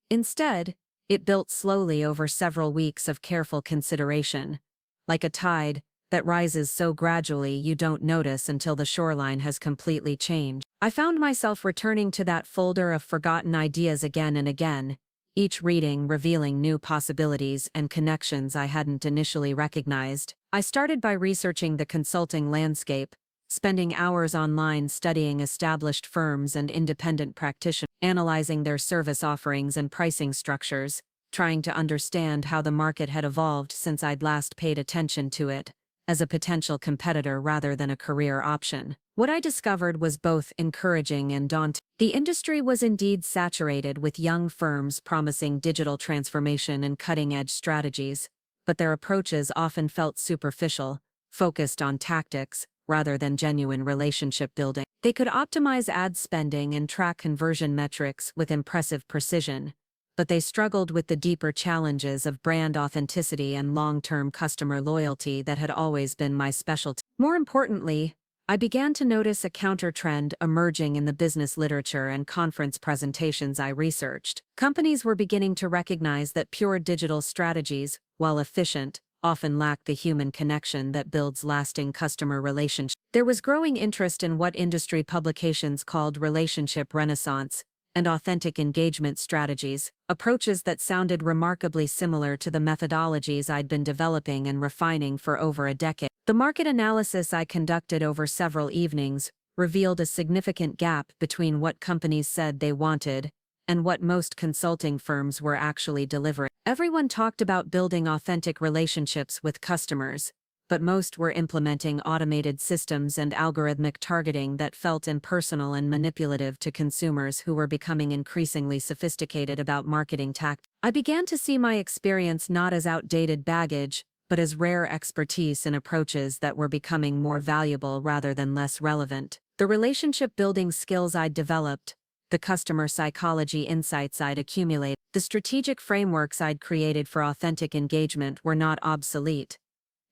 Speaker 1: Instead, it built slowly over several weeks of careful consideration, like a tide that rises so gradually you don't notice until the shoreline has completely changed. I found myself returning to that folder of forgotten ideas again and again, each reading revealing new possibilities and connections I hadn't initially recognized. I started by researching the consulting landscape, spending hours online studying established firms and independent practitioners, analyzing their service offerings and pricing structures, trying to understand how the market had evolved since I'd last paid attention to it, as a potential competitor rather than a career option. What I discovered was both encouraging and daunting. The industry was indeed saturated with young firms promising digital transformation and cutting-edge strategies, but their approaches often felt superficial, focused on tactics, rather than genuine relationship building. They could optimize ad spending and track conversion metrics with impressive precision, but they struggled with the deeper challenges of brand authenticity and long-term customer loyalty that had always been my specialty. More importantly, I began to notice a counter-trend emerging in the business literature and conference presentations I researched. Companies were beginning to recognize that pure digital strategies, while efficient, often lack the human connection that builds lasting customer relationships. There was growing interest in what industry publications called relationship renaissance and authentic engagement strategies, approaches that sounded remarkably similar to the methodologies I'd been developing and refining for over a decade. The market analysis I conducted over several evenings revealed a significant gap between what companies said they wanted and what most consulting firms were actually delivering. Everyone talked about building authentic relationships with customers, but most were implementing automated systems and algorithmic targeting that felt impersonal and manipulative to consumers who were becoming increasingly sophisticated about marketing tactics. I began to see my experience not as outdated baggage, but as rare expertise in approaches that were becoming more valuable rather than less relevant. The relationship-building skills I'd developed, the customer psychology insights I'd accumulated. The strategic frameworks I'd created for authentic engagement were not obsolete.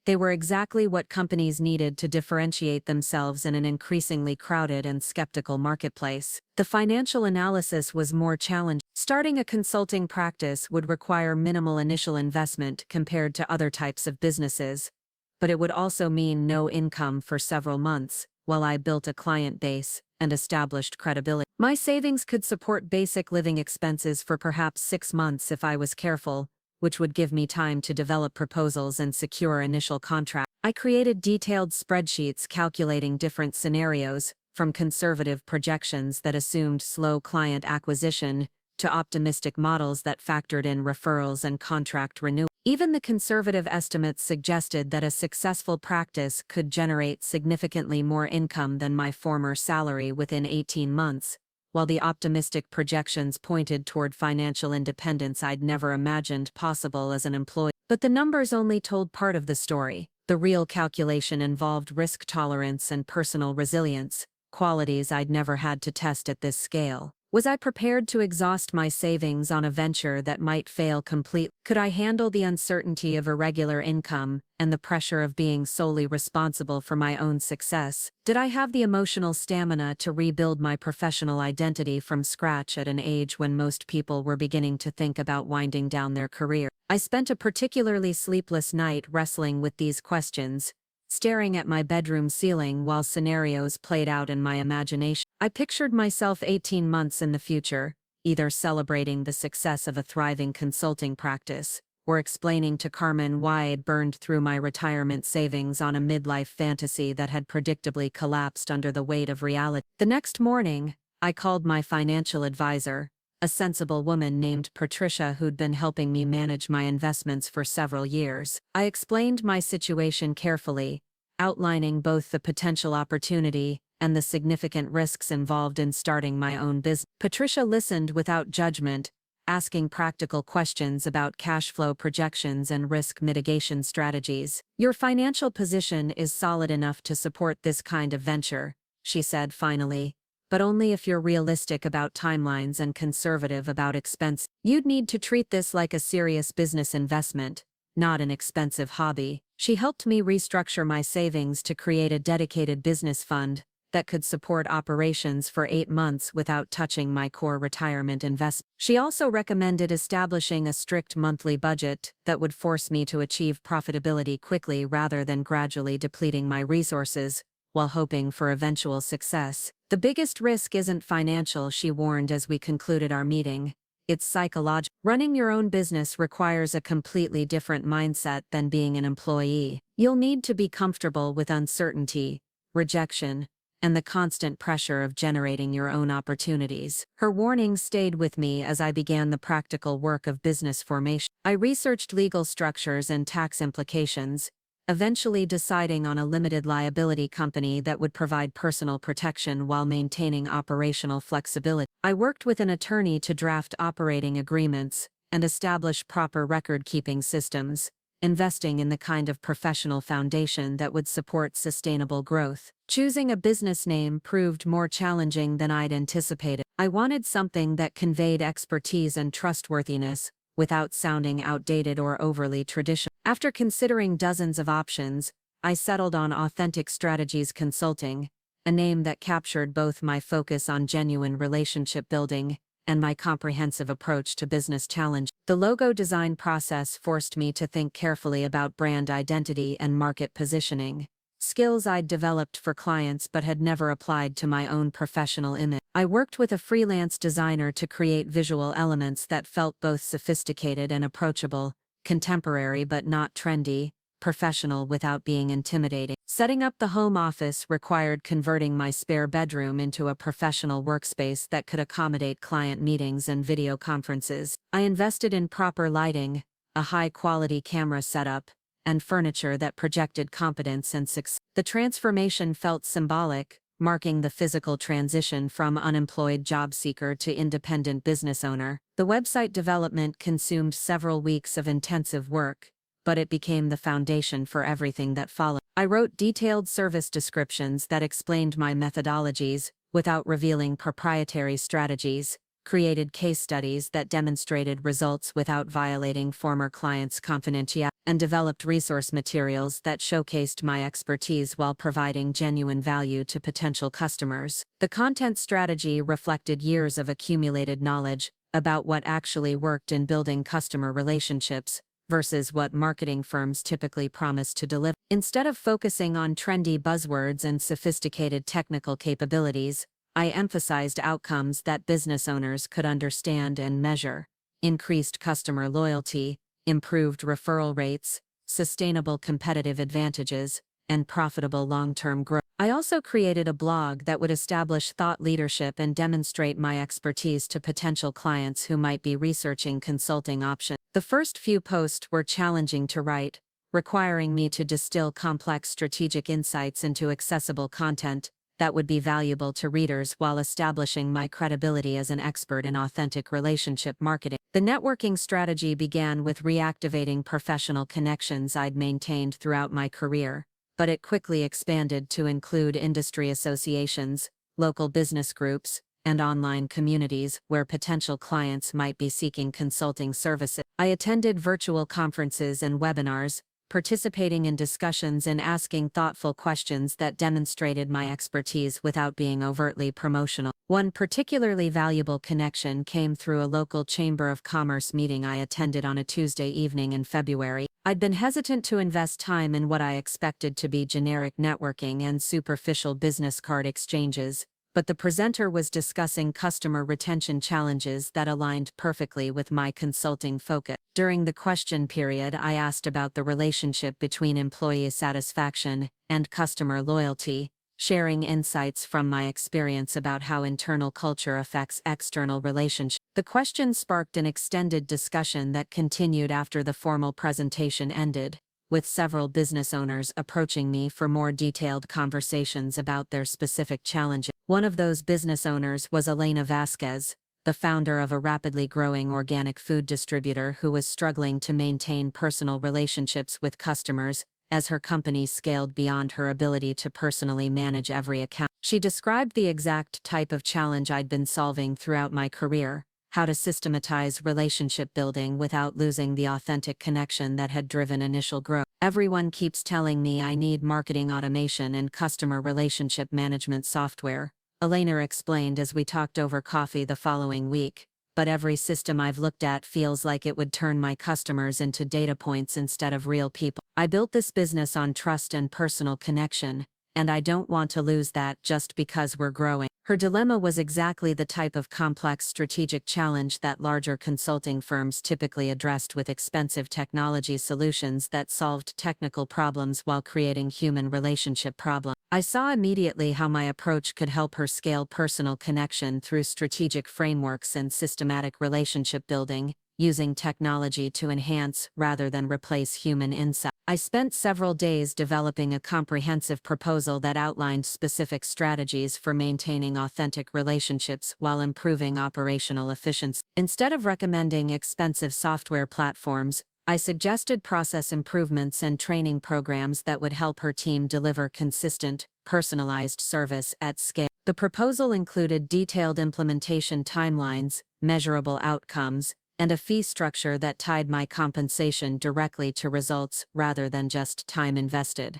Speaker 1: They were exactly what companies needed to differentiate themselves in an increasingly crowded and skeptical marketplace. The financial analysis was more challenging. Starting a consulting practice would require minimal initial investment compared to other types of businesses, but it would also mean no income for several months, while I built a client base and established credibility. My savings could support basic living expenses for perhaps 6 months if I was careful, which would give me time to develop proposals and secure initial contracts. I created detailed spreadsheets calculating different scenarios, from conservative projections that assumed slow client acquisition to optimistic models that factored in referrals and contract renewal. Even the conservative estimates suggested that a successful practice could generate significantly more income than my former salary within 18 months, while the optimistic projections pointed toward financial independence I'd never imagined possible as an employee. But the numbers only told part of the story. The real calculation involved risk tolerance and personal resilience, qualities I'd never had to test at this scale. Was I prepared to exhaust my savings on a venture that might fail completely? Could I handle the uncertainty of irregular income and the pressure of being solely responsible for my own success? Did I have the emotional stamina to rebuild my professional identity from scratch at an age when most people were beginning to think about winding down their career? I spent a particularly sleepless night wrestling with these questions, staring at my bedroom ceiling while scenarios played out in my imagination. I pictured myself 18 months in the future, either celebrating the success of a thriving consulting practice, or explaining to Carmen why I'd burned through my retirement savings on a midlife fantasy that had predictably collapsed under the weight of reality. The next morning, I called my financial advisor, a sensible woman named Patricia who'd been helping me manage my investments for several years. I explained my situation carefully, outlining both the potential opportunity and the significant risks involved in starting my own business. Patricia listened without judgment, asking practical questions about cash flow projections and risk mitigation strategies. "Your financial position is solid enough to support this kind of venture," she said finally, "but only if you're realistic about timelines and conservative about expense. You'd need to treat this like a serious business investment, not an expensive hobby." She helped me restructure my savings to create a dedicated business fund that could support operations for 8 months without touching my core retirement investment. She also recommended establishing a strict monthly budget that would force me to achieve profitability quickly rather than gradually depleting my resources while hoping for eventual success. "The biggest risk isn't financial," she warned as we concluded our meeting. "It's psychological. Running your own business requires a completely different mindset than being an employee. You'll need to be comfortable with uncertainty, rejection, and the constant pressure of generating your own opportunities." Her warning stayed with me as I began the practical work of business formation. I researched legal structures and tax implications, eventually deciding on a limited liability company that would provide personal protection while maintaining operational flexibility. I worked with an attorney to draft operating agreements and establish proper record-keeping systems, investing in the kind of professional foundation that would support sustainable growth. Choosing a business name proved more challenging than I'd anticipated. I wanted something that conveyed expertise and trustworthiness, without sounding outdated or overly traditional. After considering dozens of options, I settled on Authentic Strategies Consulting, a name that captured both my focus on genuine relationship building and my comprehensive approach to business challenge. The logo design process forced me to think carefully about brand identity and market positioning, skills I'd developed for clients but had never applied to my own professional image. I worked with a freelance designer to create visual elements that felt both sophisticated and approachable, contemporary but not trendy, professional without being intimidating. Setting up the home office required converting my spare bedroom into a professional workspace that could accommodate client meetings and video conferences. I invested in proper lighting, a high-quality camera setup, and furniture that projected competence and success. The transformation felt symbolic, marking the physical transition from unemployed job seeker to independent business owner. The website development consumed several weeks of intensive work, but it became the foundation for everything that followed. I wrote detailed service descriptions that explained my methodologies, without revealing proprietary strategies, created case studies that demonstrated results without violating former clients' confidentiality, and developed resource materials that showcased my expertise while providing genuine value to potential customers. The content strategy reflected years of accumulated knowledge about what actually worked in building customer relationships versus what marketing firms typically promise to deliver. Instead of focusing on trendy buzzwords and sophisticated technical capabilities, I emphasized outcomes that business owners could understand and measure: increased customer loyalty, improved referral rates, sustainable competitive advantages, and profitable long-term growth. I also created a blog that would establish thought leadership and demonstrate my expertise to potential clients who might be researching consulting options. The first few posts were challenging to write, requiring me to distill complex strategic insights into accessible content that would be valuable to readers while establishing my credibility as an expert in authentic relationship marketing. The networking strategy began with reactivating professional connections I'd maintained throughout my career, but it quickly expanded to include industry associations, local business groups, and online communities where potential clients might be seeking consulting services. I attended virtual conferences and webinars, participating in discussions and asking thoughtful questions that demonstrated my expertise without being overtly promotional. One particularly valuable connection came through a local Chamber of Commerce meeting I attended on a Tuesday evening in February. I'd been hesitant to invest time in what I expected to be generic networking and superficial business card exchanges, but the presenter was discussing customer retention challenges that aligned perfectly with my consulting focus. During the question period, I asked about the relationship between employee satisfaction and customer loyalty, sharing insights from my experience about how internal culture affects external relationships. The question sparked an extended discussion that continued after the formal presentation ended, with several business owners approaching me for more detailed conversations about their specific challenges. One of those business owners was Elena Vasquez, the founder of a rapidly growing organic food distributor who was struggling to maintain personal relationships with customers as her company scaled beyond her ability to personally manage every account. She described the exact type of challenge I'd been solving throughout my career: how to systematize relationship building without losing the authentic connection that had driven initial growth. Everyone keeps telling me I need marketing automation and customer relationship management software, Elena explained as we talked over coffee the following week, but every system I've looked at feels like it would turn my customers into data points instead of real people. I built this business on trust and personal connection, and I don't want to lose that just because we're growing. Her dilemma was exactly the type of complex strategic challenge that larger consulting firms typically addressed with expensive technology solutions that solved technical problems while creating human relationship problems. I saw immediately how my approach could help her scale personal connection through strategic frameworks and systematic relationship building, using technology to enhance rather than replace human insight. I spent several days developing a comprehensive proposal that outlined specific strategies for maintaining authentic relationships while improving operational efficiency. Instead of recommending expensive software platforms, I suggested process improvements and training programs that would help her team deliver consistent, personalized service at scale. The proposal included detailed implementation timelines, measurable outcomes, and a fee structure that tied my compensation directly to results rather than just time invested.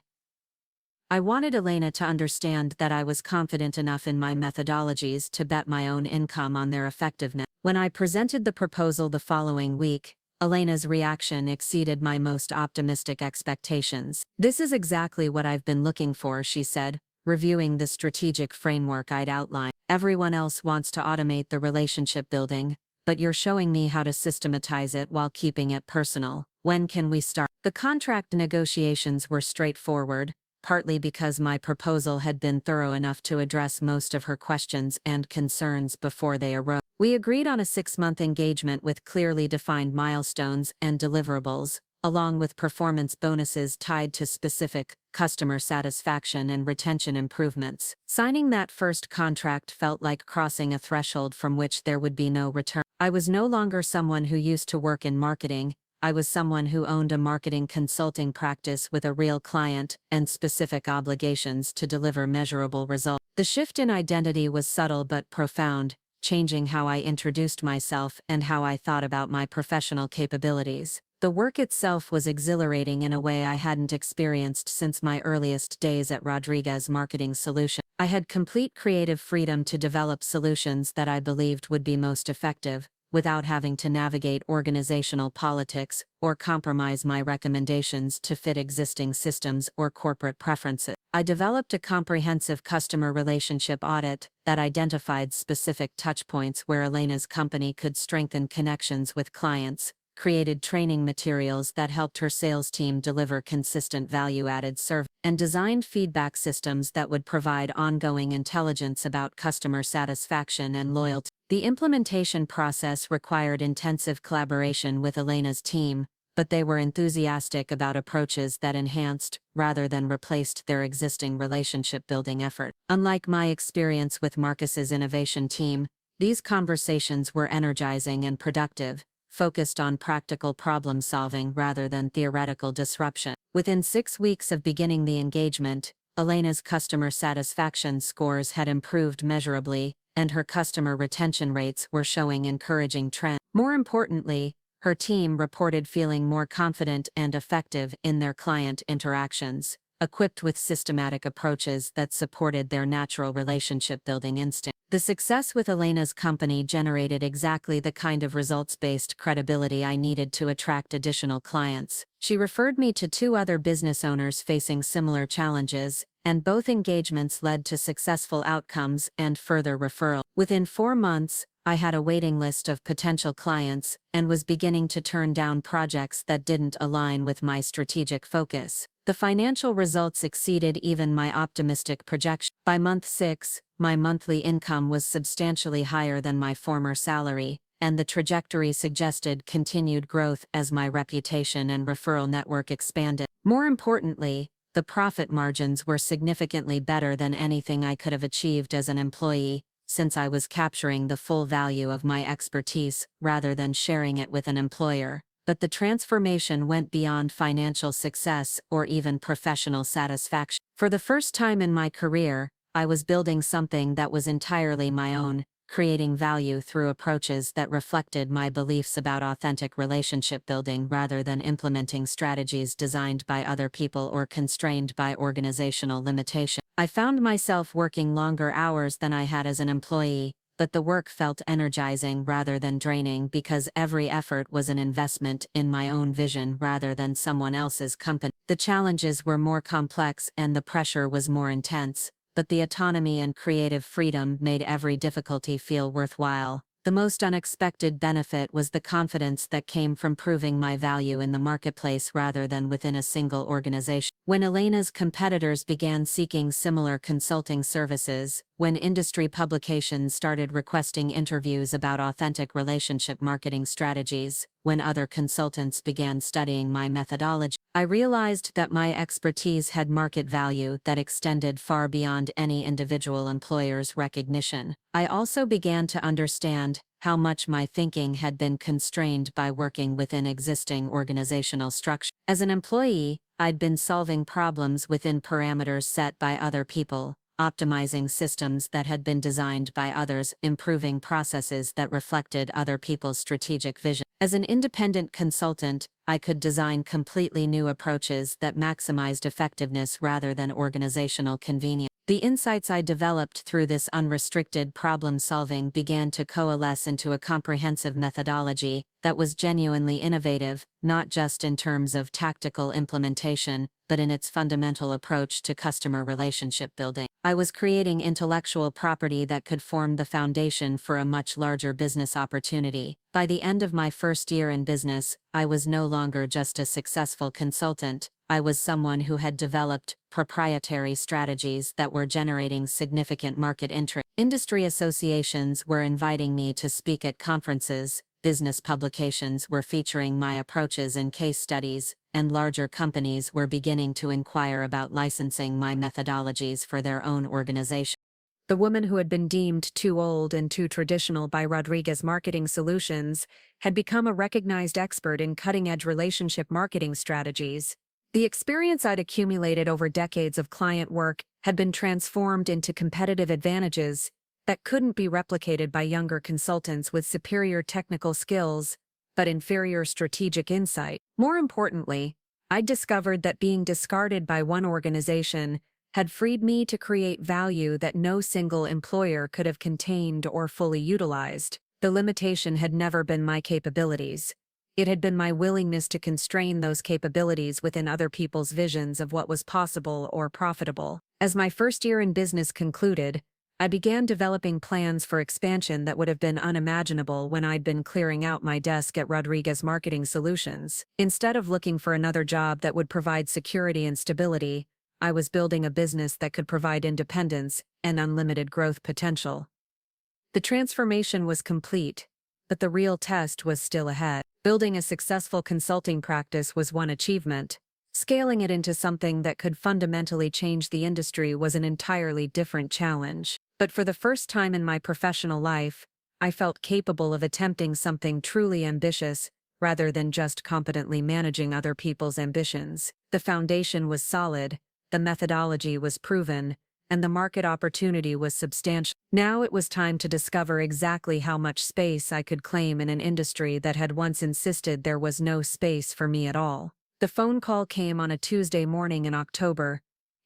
Speaker 1: I wanted Elena to understand that I was confident enough in my methodologies to bet my own income on their effectiveness. When I presented the proposal the following week, Elena's reaction exceeded my most optimistic expectations. "This is exactly what I've been looking for," she said, reviewing the strategic framework I'd outlined. "Everyone else wants to automate the relationship building, but you're showing me how to systematize it while keeping it personal. When can we start?" The contract negotiations were straightforward, partly because my proposal had been thorough enough to address most of her questions and concerns before they arose. We agreed on a 6-month engagement with clearly defined milestones and deliverables, along with performance bonuses tied to specific customer satisfaction and retention improvements. Signing that first contract felt like crossing a threshold from which there would be no return. I was no longer someone who used to work in marketing. I was someone who owned a marketing consulting practice with a real client and specific obligations to deliver measurable results. The shift in identity was subtle but profound, changing how I introduced myself and how I thought about my professional capabilities. The work itself was exhilarating in a way I hadn't experienced since my earliest days at Rodriguez Marketing Solutions. I had complete creative freedom to develop solutions that I believed would be most effective, without having to navigate organizational politics or compromise my recommendations to fit existing systems or corporate preferences. I developed a comprehensive customer relationship audit that identified specific touchpoints where Elena's company could strengthen connections with clients, created training materials that helped her sales team deliver consistent value-added service, and designed feedback systems that would provide ongoing intelligence about customer satisfaction and loyalty. The implementation process required intensive collaboration with Elena's team, but they were enthusiastic about approaches that enhanced, rather than replaced, their existing relationship-building effort. Unlike my experience with Marcus's innovation team, these conversations were energizing and productive, focused on practical problem-solving rather than theoretical disruption. Within 6 weeks of beginning the engagement, Elena's customer satisfaction scores had improved measurably, and her customer retention rates were showing encouraging trends. More importantly, her team reported feeling more confident and effective in their client interactions, equipped with systematic approaches that supported their natural relationship-building instinct. The success with Elena's company generated exactly the kind of results-based credibility I needed to attract additional clients. She referred me to 2 other business owners facing similar challenges, and both engagements led to successful outcomes and further referral. Within 4 months, I had a waiting list of potential clients and was beginning to turn down projects that didn't align with my strategic focus. The financial results exceeded even my optimistic projection. By month 6, my monthly income was substantially higher than my former salary, and the trajectory suggested continued growth as my reputation and referral network expanded. More importantly, the profit margins were significantly better than anything I could have achieved as an employee, since I was capturing the full value of my expertise rather than sharing it with an employer. But the transformation went beyond financial success or even professional satisfaction. For the first time in my career, I was building something that was entirely my own, creating value through approaches that reflected my beliefs about authentic relationship building rather than implementing strategies designed by other people or constrained by organizational limitations. I found myself working longer hours than I had as an employee, but the work felt energizing rather than draining because every effort was an investment in my own vision rather than someone else's company. The challenges were more complex and the pressure was more intense, but the autonomy and creative freedom made every difficulty feel worthwhile. The most unexpected benefit was the confidence that came from proving my value in the marketplace rather than within a single organization. When Elena's competitors began seeking similar consulting services, when industry publications started requesting interviews about authentic relationship marketing strategies, when other consultants began studying my methodology, I realized that my expertise had market value that extended far beyond any individual employer's recognition. I also began to understand how much my thinking had been constrained by working within existing organizational structure. As an employee, I'd been solving problems within parameters set by other people, optimizing systems that had been designed by others, improving processes that reflected other people's strategic vision. As an independent consultant, I could design completely new approaches that maximized effectiveness rather than organizational convenience. The insights I developed through this unrestricted problem-solving began to coalesce into a comprehensive methodology that was genuinely innovative, not just in terms of tactical implementation, but in its fundamental approach to customer relationship building. I was creating intellectual property that could form the foundation for a much larger business opportunity. By the end of my first year in business, I was no longer just a successful consultant. I was someone who had developed proprietary strategies that were generating significant market interest. Industry associations were inviting me to speak at conferences, business publications were featuring my approaches in case studies, and larger companies were beginning to inquire about licensing my methodologies for their own organization. The woman who had been deemed too old and too traditional by Rodriguez Marketing Solutions had become a recognized expert in cutting-edge relationship marketing strategies. The experience I'd accumulated over decades of client work had been transformed into competitive advantages that couldn't be replicated by younger consultants with superior technical skills but inferior strategic insight. More importantly, I'd discovered that being discarded by one organization had freed me to create value that no single employer could have contained or fully utilized. The limitation had never been my capabilities. It had been my willingness to constrain those capabilities within other people's visions of what was possible or profitable. As my first year in business concluded, I began developing plans for expansion that would have been unimaginable when I'd been clearing out my desk at Rodriguez Marketing Solutions. Instead of looking for another job that would provide security and stability, I was building a business that could provide independence and unlimited growth potential. The transformation was complete, but the real test was still ahead. Building a successful consulting practice was one achievement. Scaling it into something that could fundamentally change the industry was an entirely different challenge. But for the first time in my professional life, I felt capable of attempting something truly ambitious, rather than just competently managing other people's ambitions. The foundation was solid, the methodology was proven, and the market opportunity was substantial. Now it was time to discover exactly how much space I could claim in an industry that had once insisted there was no space for me at all. The phone call came on a Tuesday morning in October,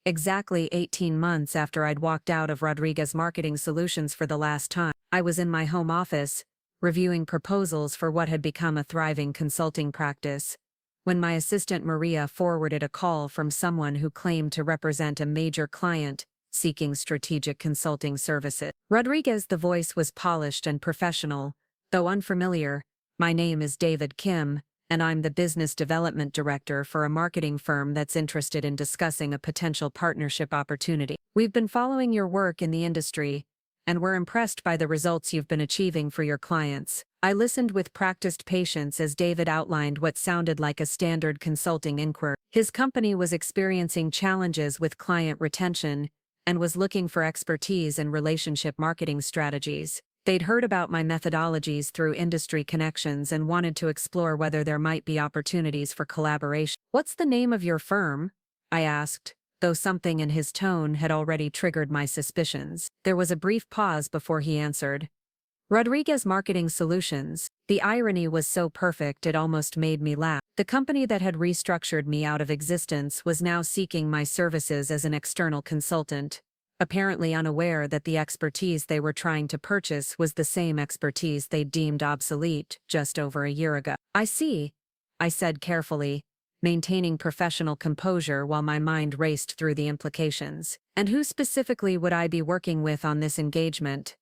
Speaker 1: exactly 18 months after I'd walked out of Rodriguez Marketing Solutions for the last time. I was in my home office, reviewing proposals for what had become a thriving consulting practice, when my assistant Maria forwarded a call from someone who claimed to represent a major client seeking strategic consulting services. Rodriguez, the voice was polished and professional. Though unfamiliar, my name is David Kim, and I'm the business development director for a marketing firm that's interested in discussing a potential partnership opportunity. We've been following your work in the industry, and we're impressed by the results you've been achieving for your clients. I listened with practiced patience as David outlined what sounded like a standard consulting inquiry. His company was experiencing challenges with client retention and was looking for expertise in relationship marketing strategies. They'd heard about my methodologies through industry connections and wanted to explore whether there might be opportunities for collaboration. "What's the name of your firm?" I asked, though something in his tone had already triggered my suspicions. There was a brief pause before he answered, "Rodriguez Marketing Solutions." The irony was so perfect it almost made me laugh. The company that had restructured me out of existence was now seeking my services as an external consultant, apparently unaware that the expertise they were trying to purchase was the same expertise they deemed obsolete just over a year ago. "I see," I said carefully, maintaining professional composure while my mind raced through the implications. "And who specifically would I be working with on this engagement?"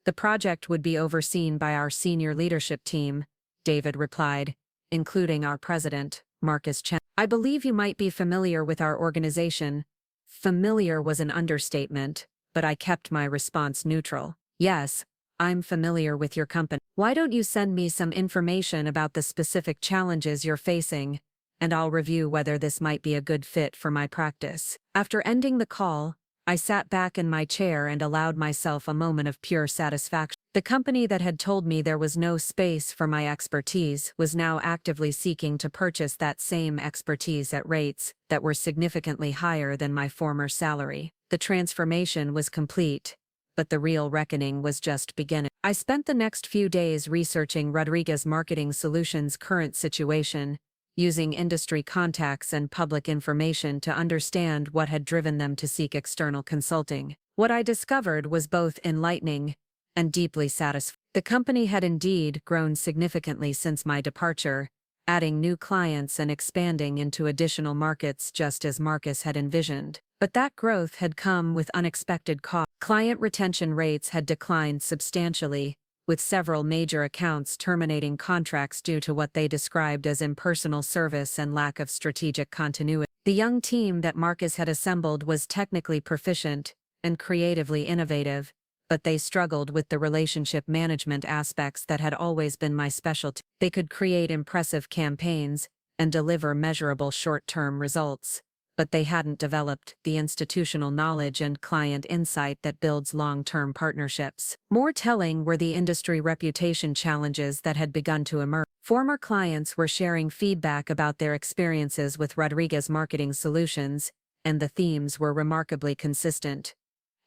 Speaker 1: "The project would be overseen by our senior leadership team," David replied, "including our president, Marcus Chen. I believe you might be familiar with our organization." Familiar was an understatement, but I kept my response neutral. "Yes, I'm familiar with your company. Why don't you send me some information about the specific challenges you're facing, and I'll review whether this might be a good fit for my practice." After ending the call, I sat back in my chair and allowed myself a moment of pure satisfaction. The company that had told me there was no space for my expertise was now actively seeking to purchase that same expertise at rates that were significantly higher than my former salary. The transformation was complete, but the real reckoning was just beginning. I spent the next few days researching Rodriguez Marketing Solutions' current situation, using industry contacts and public information to understand what had driven them to seek external consulting. What I discovered was both enlightening and deeply satisfying. The company had indeed grown significantly since my departure, adding new clients and expanding into additional markets just as Marcus had envisioned. But that growth had come with unexpected costs. Client retention rates had declined substantially, with several major accounts terminating contracts due to what they described as impersonal service and lack of strategic continuity. The young team that Marcus had assembled was technically proficient and creatively innovative, but they struggled with the relationship management aspects that had always been my specialty. They could create impressive campaigns and deliver measurable short-term results, but they hadn't developed the institutional knowledge and client insight that builds long-term partnerships. More telling were the industry reputation challenges that had begun to emerge. Former clients were sharing feedback about their experiences with Rodriguez Marketing Solutions, and the themes were remarkably consistent.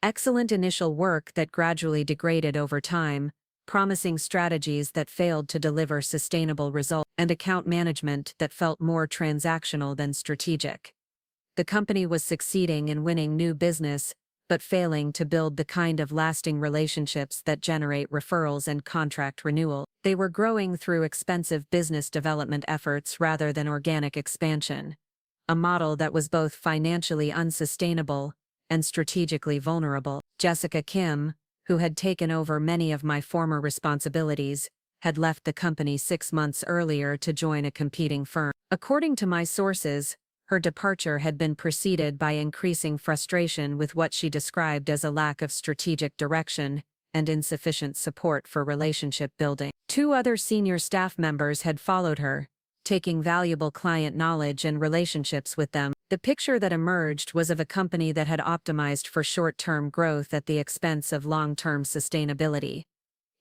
Speaker 1: Excellent initial work that gradually degraded over time, promising strategies that failed to deliver sustainable results, and account management that felt more transactional than strategic. The company was succeeding in winning new business, but failing to build the kind of lasting relationships that generate referrals and contract renewal. They were growing through expensive business development efforts rather than organic expansion, a model that was both financially unsustainable and strategically vulnerable. Jessica Kim, who had taken over many of my former responsibilities, had left the company 6 months earlier to join a competing firm. According to my sources, her departure had been preceded by increasing frustration with what she described as a lack of strategic direction and insufficient support for relationship building. 2 other senior staff members had followed her, taking valuable client knowledge and relationships with them. The picture that emerged was of a company that had optimized for short-term growth at the expense of long-term sustainability.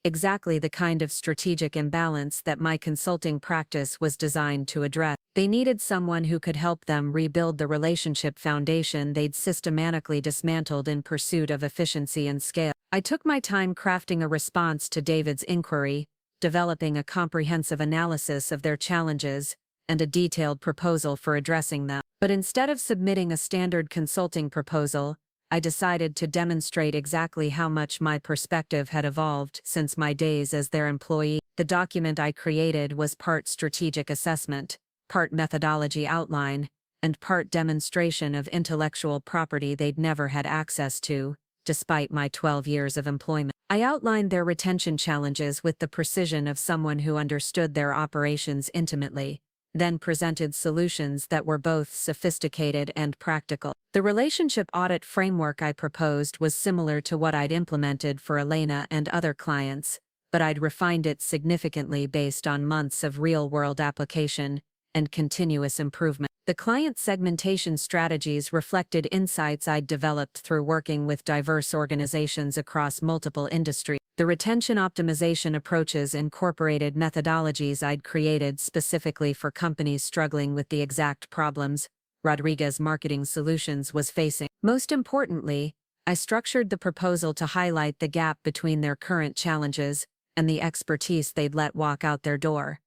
Speaker 1: Exactly the kind of strategic imbalance that my consulting practice was designed to address. They needed someone who could help them rebuild the relationship foundation they'd systematically dismantled in pursuit of efficiency and scale. I took my time crafting a response to David's inquiry, developing a comprehensive analysis of their challenges and a detailed proposal for addressing them. But instead of submitting a standard consulting proposal, I decided to demonstrate exactly how much my perspective had evolved since my days as their employee. The document I created was part strategic assessment, part methodology outline, and part demonstration of intellectual property they'd never had access to, despite my 12 years of employment. I outlined their retention challenges with the precision of someone who understood their operations intimately, then presented solutions that were both sophisticated and practical. The relationship audit framework I proposed was similar to what I'd implemented for Elena and other clients, but I'd refined it significantly based on months of real-world application and continuous improvement. The client segmentation strategies reflected insights I'd developed through working with diverse organizations across multiple industries. The retention optimization approaches incorporated methodologies I'd created specifically for companies struggling with the exact problems Rodriguez Marketing Solutions was facing. Most importantly, I structured the proposal to highlight the gap between their current challenges and the expertise they'd let walk out their door.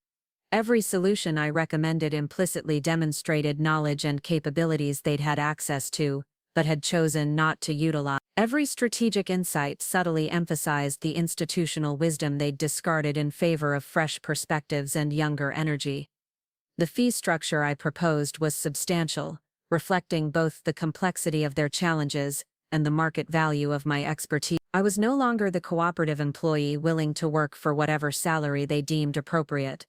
Speaker 1: Every solution I recommended implicitly demonstrated knowledge and capabilities they'd had access to, but had chosen not to utilize. Every strategic insight subtly emphasized the institutional wisdom they'd discarded in favor of fresh perspectives and younger energy. The fee structure I proposed was substantial, reflecting both the complexity of their challenges and the market value of my expertise. I was no longer the cooperative employee willing to work for whatever salary they deemed appropriate.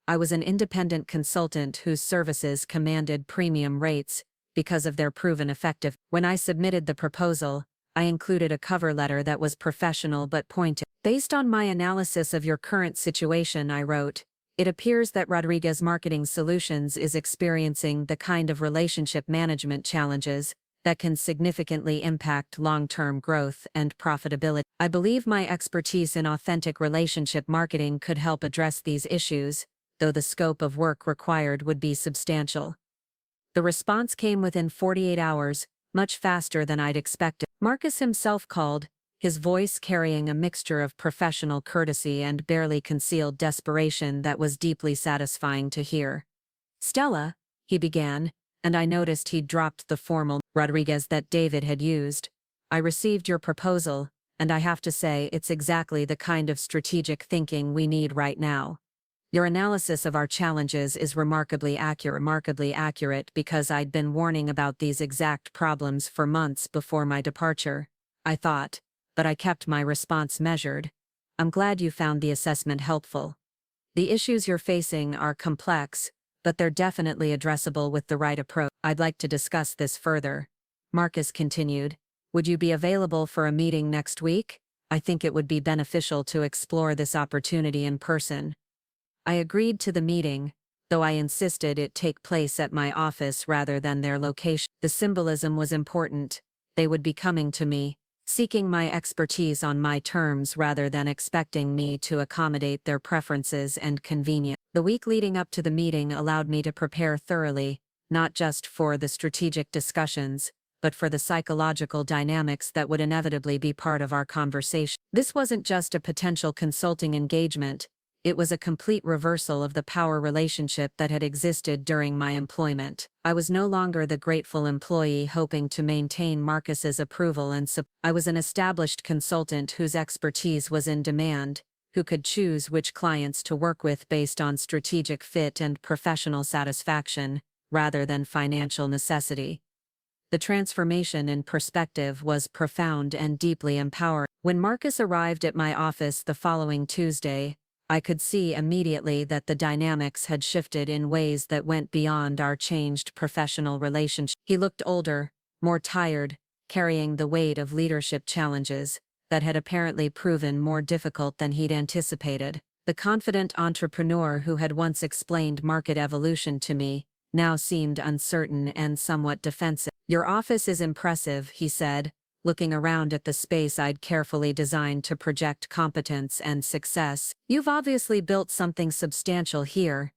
Speaker 1: I was an independent consultant whose services commanded premium rates because of their proven effectiveness. When I submitted the proposal, I included a cover letter that was professional but pointed. Based on my analysis of your current situation, I wrote, it appears that Rodriguez Marketing Solutions is experiencing the kind of relationship management challenges that can significantly impact long-term growth and profitability. I believe my expertise in authentic relationship marketing could help address these issues, though the scope of work required would be substantial. The response came within 48 hours, much faster than I'd expected. Marcus himself called, his voice carrying a mixture of professional courtesy and barely concealed desperation that was deeply satisfying to hear. Stella, he began, and I noticed he'd dropped the formal Rodriguez that David had used. I received your proposal, and I have to say it's exactly the kind of strategic thinking we need right now. Your analysis of our challenges is remarkably accurate because I'd been warning about these exact problems for months before my departure, I thought, but I kept my response measured. I'm glad you found the assessment helpful. The issues you're facing are complex, but they're definitely addressable with the right approach. I'd like to discuss this further. Marcus continued, would you be available for a meeting next week? I think it would be beneficial to explore this opportunity in person. I agreed to the meeting, though I insisted it take place at my office rather than their location. The symbolism was important. They would be coming to me, seeking my expertise on my terms rather than expecting me to accommodate their preferences and convenience. The week leading up to the meeting allowed me to prepare thoroughly, not just for the strategic discussions, but for the psychological dynamics that would inevitably be part of our conversation. This wasn't just a potential consulting engagement, it was a complete reversal of the power relationship that had existed during my employment. I was no longer the grateful employee hoping to maintain Marcus's approval and support. I was an established consultant whose expertise was in demand, who could choose which clients to work with based on strategic fit and professional satisfaction, rather than financial necessity. The transformation in perspective was profound and deeply empowering. When Marcus arrived at my office the following Tuesday, I could see immediately that the dynamics had shifted in ways that went beyond our changed professional relationship. He looked older, more tired, carrying the weight of leadership challenges that had apparently proven more difficult than he'd anticipated. The confident entrepreneur who had once explained market evolution to me now seemed uncertain and somewhat defensive. "Your office is impressive," he said, looking around at the space I'd carefully designed to project competence and success. "You've obviously built something substantial here."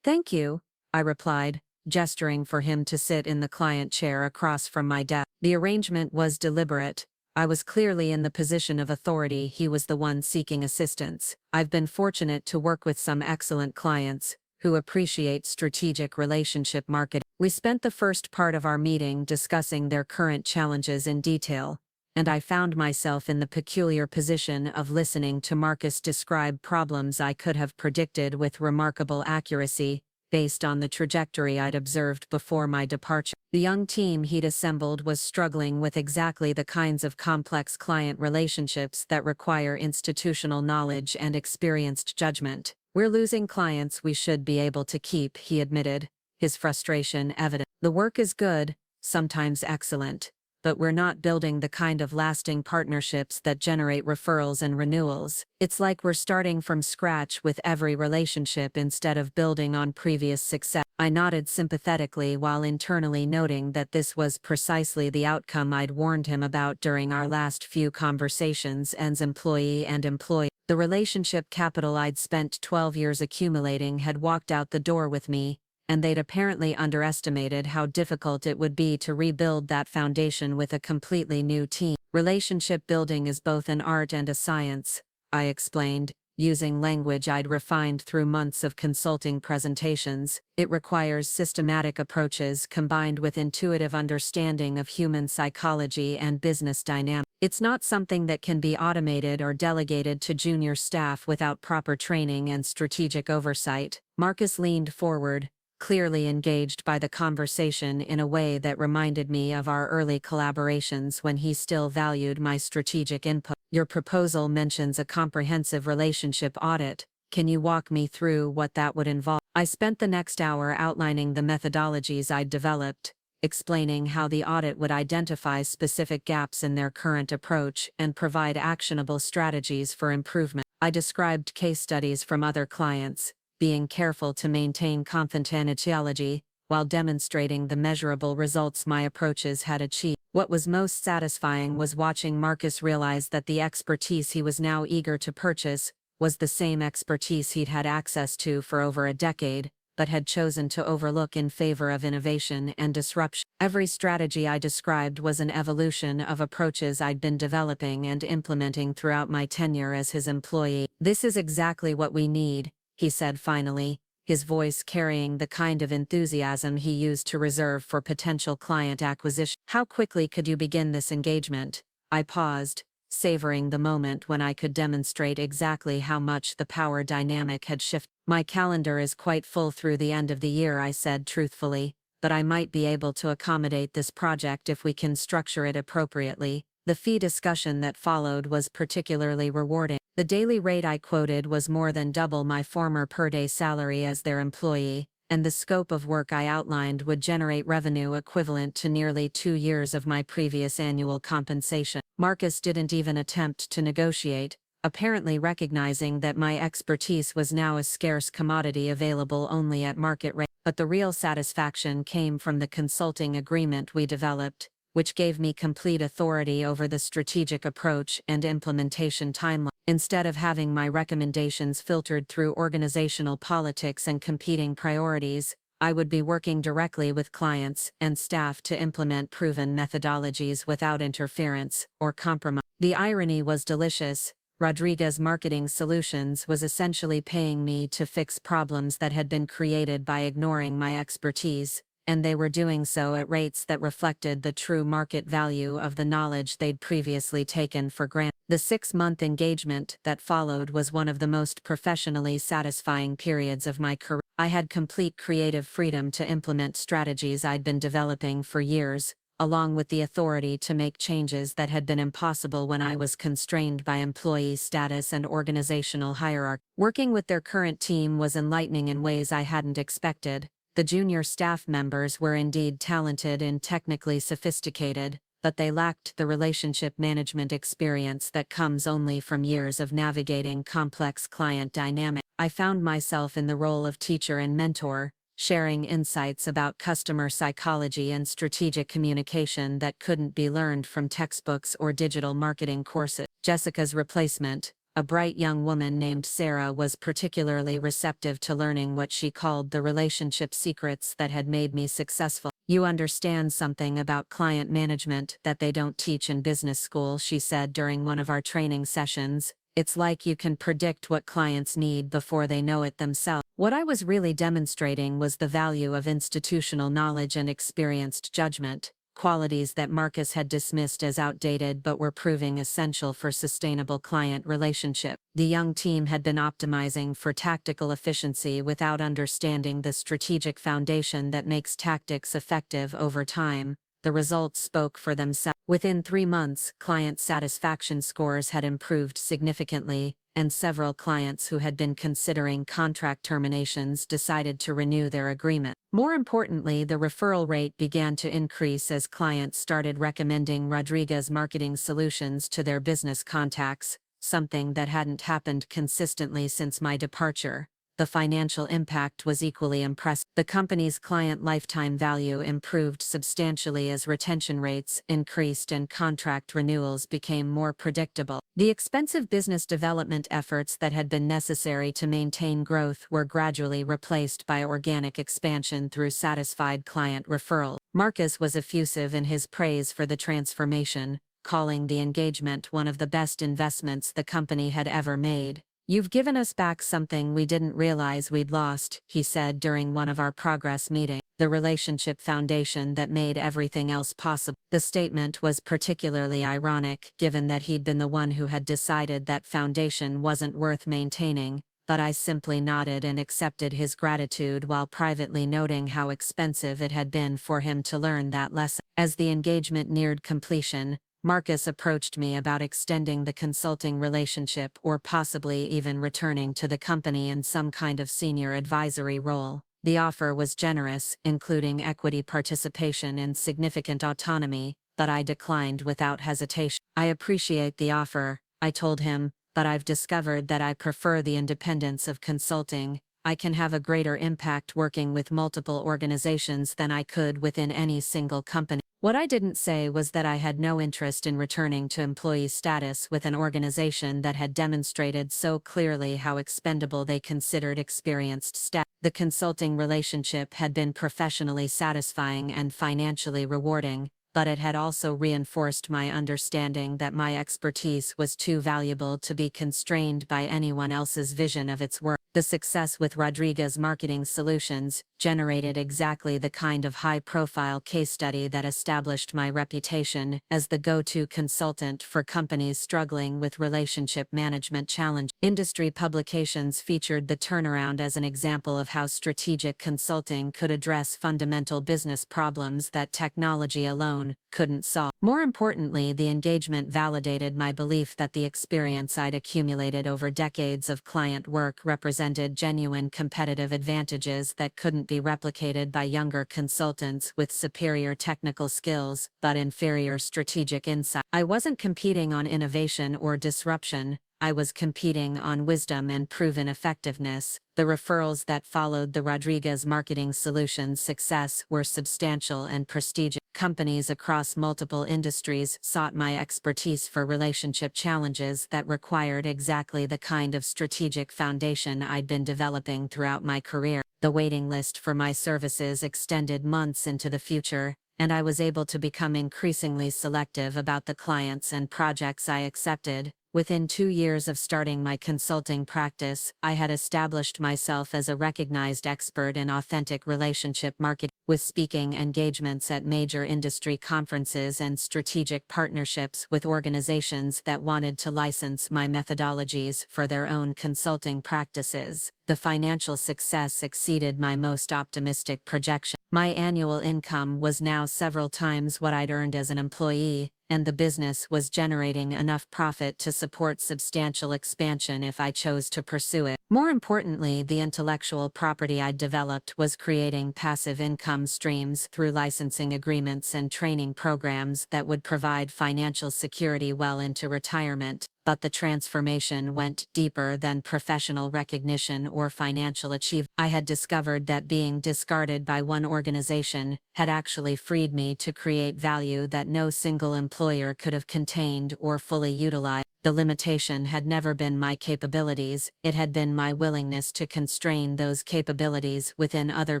Speaker 1: "Thank you," I replied, gesturing for him to sit in the client chair across from my desk. The arrangement was deliberate. I was clearly in the position of authority. He was the one seeking assistance. I've been fortunate to work with some excellent clients who appreciate strategic relationship marketing. We spent the first part of our meeting discussing their current challenges in detail, and I found myself in the peculiar position of listening to Marcus describe problems I could have predicted with remarkable accuracy, based on the trajectory I'd observed before my departure. The young team he'd assembled was struggling with exactly the kinds of complex client relationships that require institutional knowledge and experienced judgment. "We're losing clients we should be able to keep," he admitted, his frustration evident. "The work is good, sometimes excellent, but we're not building the kind of lasting partnerships that generate referrals and renewals. It's like we're starting from scratch with every relationship instead of building on previous success." I nodded sympathetically while internally noting that this was precisely the outcome I'd warned him about during our last few conversations as employee and employee. The relationship capital I'd spent 12 years accumulating had walked out the door with me, and they'd apparently underestimated how difficult it would be to rebuild that foundation with a completely new team. "Relationship building is both an art and a science," I explained, using language I'd refined through months of consulting presentations. "It requires systematic approaches combined with intuitive understanding of human psychology and business dynamics. It's not something that can be automated or delegated to junior staff without proper training and strategic oversight." Marcus leaned forward, clearly engaged by the conversation in a way that reminded me of our early collaborations when he still valued my strategic input. "Your proposal mentions a comprehensive relationship audit. Can you walk me through what that would involve?" I spent the next hour outlining the methodologies I'd developed, explaining how the audit would identify specific gaps in their current approach and provide actionable strategies for improvement. I described case studies from other clients, being careful to maintain confidentiality while demonstrating the measurable results my approaches had achieved. What was most satisfying was watching Marcus realize that the expertise he was now eager to purchase was the same expertise he'd had access to for over a decade, but had chosen to overlook in favor of innovation and disruption. Every strategy I described was an evolution of approaches I'd been developing and implementing throughout my tenure as his employee. "This is exactly what we need," he said finally, his voice carrying the kind of enthusiasm he used to reserve for potential client acquisition. "How quickly could you begin this engagement?" I paused, savoring the moment when I could demonstrate exactly how much the power dynamic had shifted. "My calendar is quite full through the end of the year," I said truthfully, "but I might be able to accommodate this project if we can structure it appropriately." The fee discussion that followed was particularly rewarding. The daily rate I quoted was more than double my former per-day salary as their employee, and the scope of work I outlined would generate revenue equivalent to nearly 2 years of my previous annual compensation. Marcus didn't even attempt to negotiate, apparently recognizing that my expertise was now a scarce commodity available only at market rate. But the real satisfaction came from the consulting agreement we developed, which gave me complete authority over the strategic approach and implementation timeline. Instead of having my recommendations filtered through organizational politics and competing priorities, I would be working directly with clients and staff to implement proven methodologies without interference or compromise. The irony was delicious. Rodriguez Marketing Solutions was essentially paying me to fix problems that had been created by ignoring my expertise, and they were doing so at rates that reflected the true market value of the knowledge they'd previously taken for granted. The 6-month engagement that followed was one of the most professionally satisfying periods of my career. I had complete creative freedom to implement strategies I'd been developing for years, along with the authority to make changes that had been impossible when I was constrained by employee status and organizational hierarchy. Working with their current team was enlightening in ways I hadn't expected. The junior staff members were indeed talented and technically sophisticated, but they lacked the relationship management experience that comes only from years of navigating complex client dynamics. I found myself in the role of teacher and mentor, sharing insights about customer psychology and strategic communication that couldn't be learned from textbooks or digital marketing courses. Jessica's replacement, a bright young woman named Sarah, was particularly receptive to learning what she called the relationship secrets that had made me successful. "You understand something about client management that they don't teach in business school," she said during one of our training sessions. "It's like you can predict what clients need before they know it themselves." What I was really demonstrating was the value of institutional knowledge and experienced judgment, qualities that Marcus had dismissed as outdated but were proving essential for sustainable client relationship. The young team had been optimizing for tactical efficiency without understanding the strategic foundation that makes tactics effective over time. The results spoke for themselves. Within 3 months, client satisfaction scores had improved significantly, and several clients who had been considering contract terminations decided to renew their agreement. More importantly, the referral rate began to increase as clients started recommending Rodriguez Marketing Solutions to their business contacts, something that hadn't happened consistently since my departure. The financial impact was equally impressive. The company's client lifetime value improved substantially as retention rates increased and contract renewals became more predictable. The expensive business development efforts that had been necessary to maintain growth were gradually replaced by organic expansion through satisfied client referrals. Marcus was effusive in his praise for the transformation, calling the engagement one of the best investments the company had ever made. "You've given us back something we didn't realize we'd lost," he said during one of our progress meetings. "The relationship foundation that made everything else possible." The statement was particularly ironic, given that he'd been the one who had decided that foundation wasn't worth maintaining, but I simply nodded and accepted his gratitude while privately noting how expensive it had been for him to learn that lesson. As the engagement neared completion, Marcus approached me about extending the consulting relationship or possibly even returning to the company in some kind of senior advisory role. The offer was generous, including equity participation and significant autonomy, but I declined without hesitation. "I appreciate the offer," I told him, "but I've discovered that I prefer the independence of consulting. I can have a greater impact working with multiple organizations than I could within any single company." What I didn't say was that I had no interest in returning to employee status with an organization that had demonstrated so clearly how expendable they considered experienced staff. The consulting relationship had been professionally satisfying and financially rewarding, but it had also reinforced my understanding that my expertise was too valuable to be constrained by anyone else's vision of its work. The success with Rodriguez Marketing Solutions generated exactly the kind of high-profile case study that established my reputation as the go-to consultant for companies struggling with relationship management challenges. Industry publications featured the turnaround as an example of how strategic consulting could address fundamental business problems that technology alone couldn't solve. More importantly, the engagement validated my belief that the experience I'd accumulated over decades of client work represented genuine competitive advantages that couldn't be replicated by younger consultants with superior technical skills but inferior strategic insight. I wasn't competing on innovation or disruption. I was competing on wisdom and proven effectiveness. The referrals that followed the Rodriguez Marketing Solutions success were substantial and prestigious. Companies across multiple industries sought my expertise for relationship challenges that required exactly the kind of strategic foundation I'd been developing throughout my career. The waiting list for my services extended months into the future, and I was able to become increasingly selective about the clients and projects I accepted. Within 2 years of starting my consulting practice, I had established myself as a recognized expert in authentic relationship marketing, with speaking engagements at major industry conferences and strategic partnerships with organizations that wanted to license my methodologies for their own consulting practices. The financial success exceeded my most optimistic projection. My annual income was now several times what I'd earned as an employee, and the business was generating enough profit to support substantial expansion if I chose to pursue it. More importantly, the intellectual property I'd developed was creating passive income streams through licensing agreements and training programs that would provide financial security well into retirement. But the transformation went deeper than professional recognition or financial achievement. I had discovered that being discarded by one organization had actually freed me to create value that no single employer could have contained or fully utilized. The limitation had never been my capabilities, it had been my willingness to constrain those capabilities within other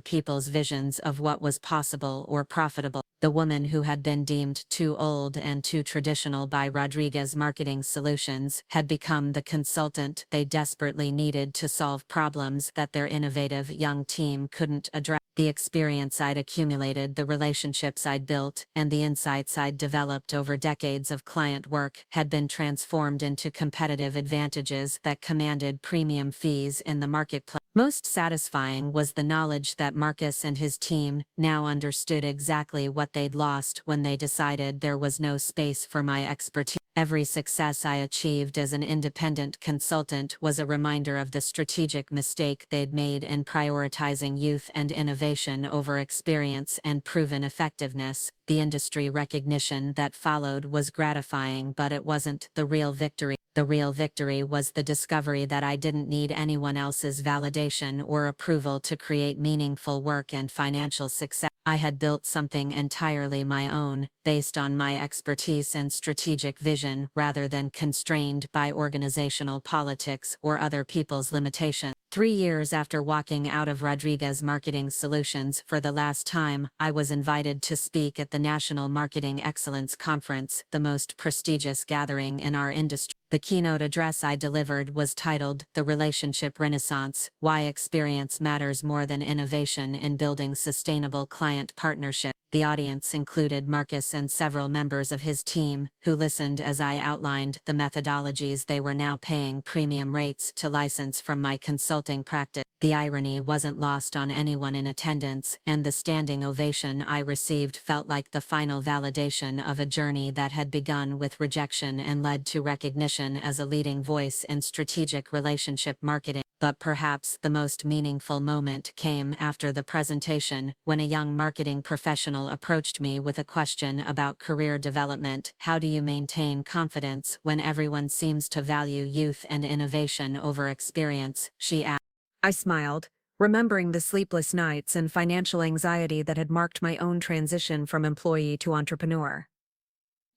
Speaker 1: people's visions of what was possible or profitable. The woman who had been deemed too old and too traditional by Rodriguez Marketing Solutions had become the consultant they desperately needed to solve problems that their innovative young team couldn't address. The experience I'd accumulated, the relationships I'd built, and the insights I'd developed over decades of client work had been transformed into competitive advantages that commanded premium fees in the marketplace. Most satisfying was the knowledge that Marcus and his team now understood exactly what they'd lost when they decided there was no space for my expertise. Every success I achieved as an independent consultant was a reminder of the strategic mistake they'd made in prioritizing youth and innovation over experience and proven effectiveness. The industry recognition that followed was gratifying, but it wasn't the real victory. The real victory was the discovery that I didn't need anyone else's validation or approval to create meaningful work and financial success. I had built something entirely my own, based on my expertise and strategic vision rather than constrained by organizational politics or other people's limitations. 3 years after walking out of Rodriguez Marketing Solutions for the last time, I was invited to speak at the National Marketing Excellence Conference, the most prestigious gathering in our industry. The keynote address I delivered was titled, "The Relationship Renaissance: Why Experience Matters More Than Innovation in Building Sustainable Client Partnerships." The audience included Marcus and several members of his team, who listened as I outlined the methodologies they were now paying premium rates to license from my consulting practice. The irony wasn't lost on anyone in attendance, and the standing ovation I received felt like the final validation of a journey that had begun with rejection and led to recognition as a leading voice in strategic relationship marketing. But perhaps the most meaningful moment came after the presentation, when a young marketing professional approached me with a question about career development. "How do you maintain confidence when everyone seems to value youth and innovation over experience?" she asked. I smiled, remembering the sleepless nights and financial anxiety that had marked my own transition from employee to entrepreneur.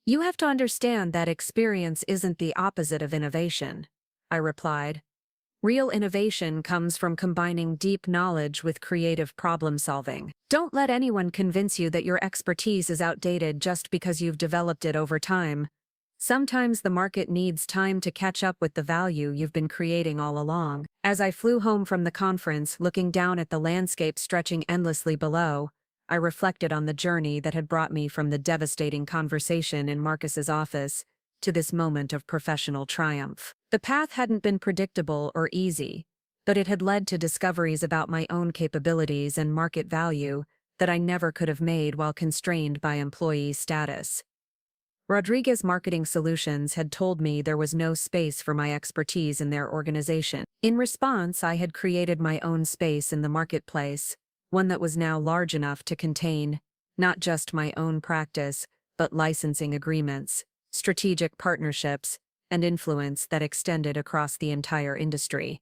Speaker 1: "You have to understand that experience isn't the opposite of innovation," I replied. "Real innovation comes from combining deep knowledge with creative problem-solving. Don't let anyone convince you that your expertise is outdated just because you've developed it over time. Sometimes the market needs time to catch up with the value you've been creating all along." As I flew home from the conference, looking down at the landscape stretching endlessly below, I reflected on the journey that had brought me from the devastating conversation in Marcus's office to this moment of professional triumph. The path hadn't been predictable or easy, but it had led to discoveries about my own capabilities and market value that I never could have made while constrained by employee status. Rodriguez Marketing Solutions had told me there was no space for my expertise in their organization. In response, I had created my own space in the marketplace, one that was now large enough to contain not just my own practice, but licensing agreements, strategic partnerships, and influence that extended across the entire industry.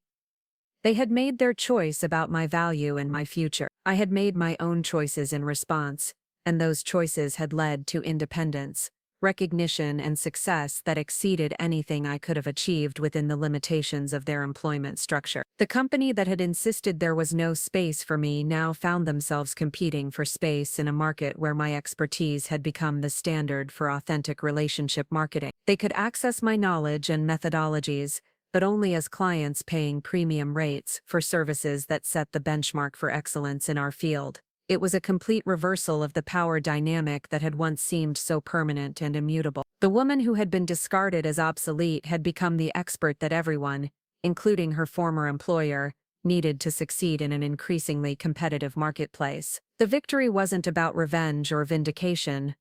Speaker 1: They had made their choice about my value and my future. I had made my own choices in response, and those choices had led to independence, recognition, and success that exceeded anything I could have achieved within the limitations of their employment structure. The company that had insisted there was no space for me now found themselves competing for space in a market where my expertise had become the standard for authentic relationship marketing. They could access my knowledge and methodologies, but only as clients paying premium rates for services that set the benchmark for excellence in our field. It was a complete reversal of the power dynamic that had once seemed so permanent and immutable. The woman who had been discarded as obsolete had become the expert that everyone, including her former employer, needed to succeed in an increasingly competitive marketplace. The victory wasn't about revenge or vindication,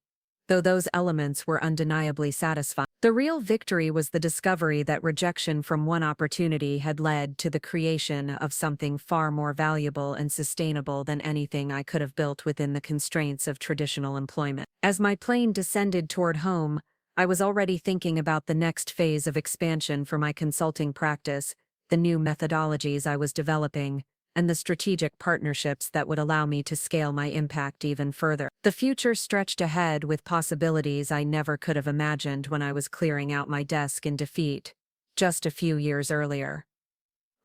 Speaker 1: though those elements were undeniably satisfying. The real victory was the discovery that rejection from one opportunity had led to the creation of something far more valuable and sustainable than anything I could have built within the constraints of traditional employment. As my plane descended toward home, I was already thinking about the next phase of expansion for my consulting practice, the new methodologies I was developing, and the strategic partnerships that would allow me to scale my impact even further. The future stretched ahead with possibilities I never could have imagined when I was clearing out my desk in defeat, just a few years earlier.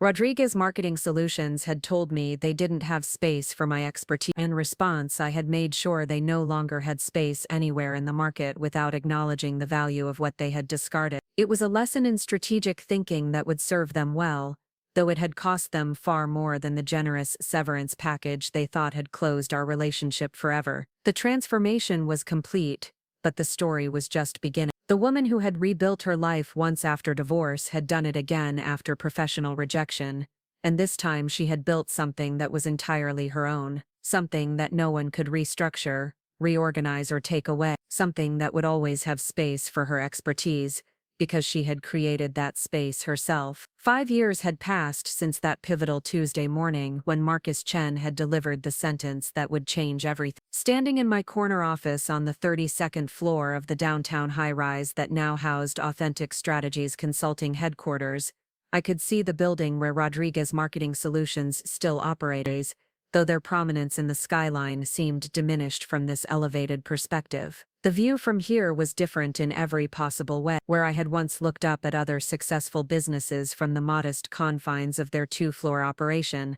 Speaker 1: Rodriguez Marketing Solutions had told me they didn't have space for my expertise. In response, I had made sure they no longer had space anywhere in the market without acknowledging the value of what they had discarded. It was a lesson in strategic thinking that would serve them well, though it had cost them far more than the generous severance package they thought had closed our relationship forever. The transformation was complete, but the story was just beginning. The woman who had rebuilt her life once after divorce had done it again after professional rejection, and this time she had built something that was entirely her own, something that no one could restructure, reorganize, or take away, something that would always have space for her expertise, because she had created that space herself. 5 years had passed since that pivotal Tuesday morning when Chen had delivered the sentence that would change everything. Standing in my corner office on the 32nd floor of the downtown high-rise that now housed Authentic Strategies Consulting headquarters, I could see the building where Rodriguez Marketing Solutions still operates, though their prominence in the skyline seemed diminished from this elevated perspective. The view from here was different in every possible way. Where I had once looked up at other successful businesses from the modest confines of their 2-floor operation,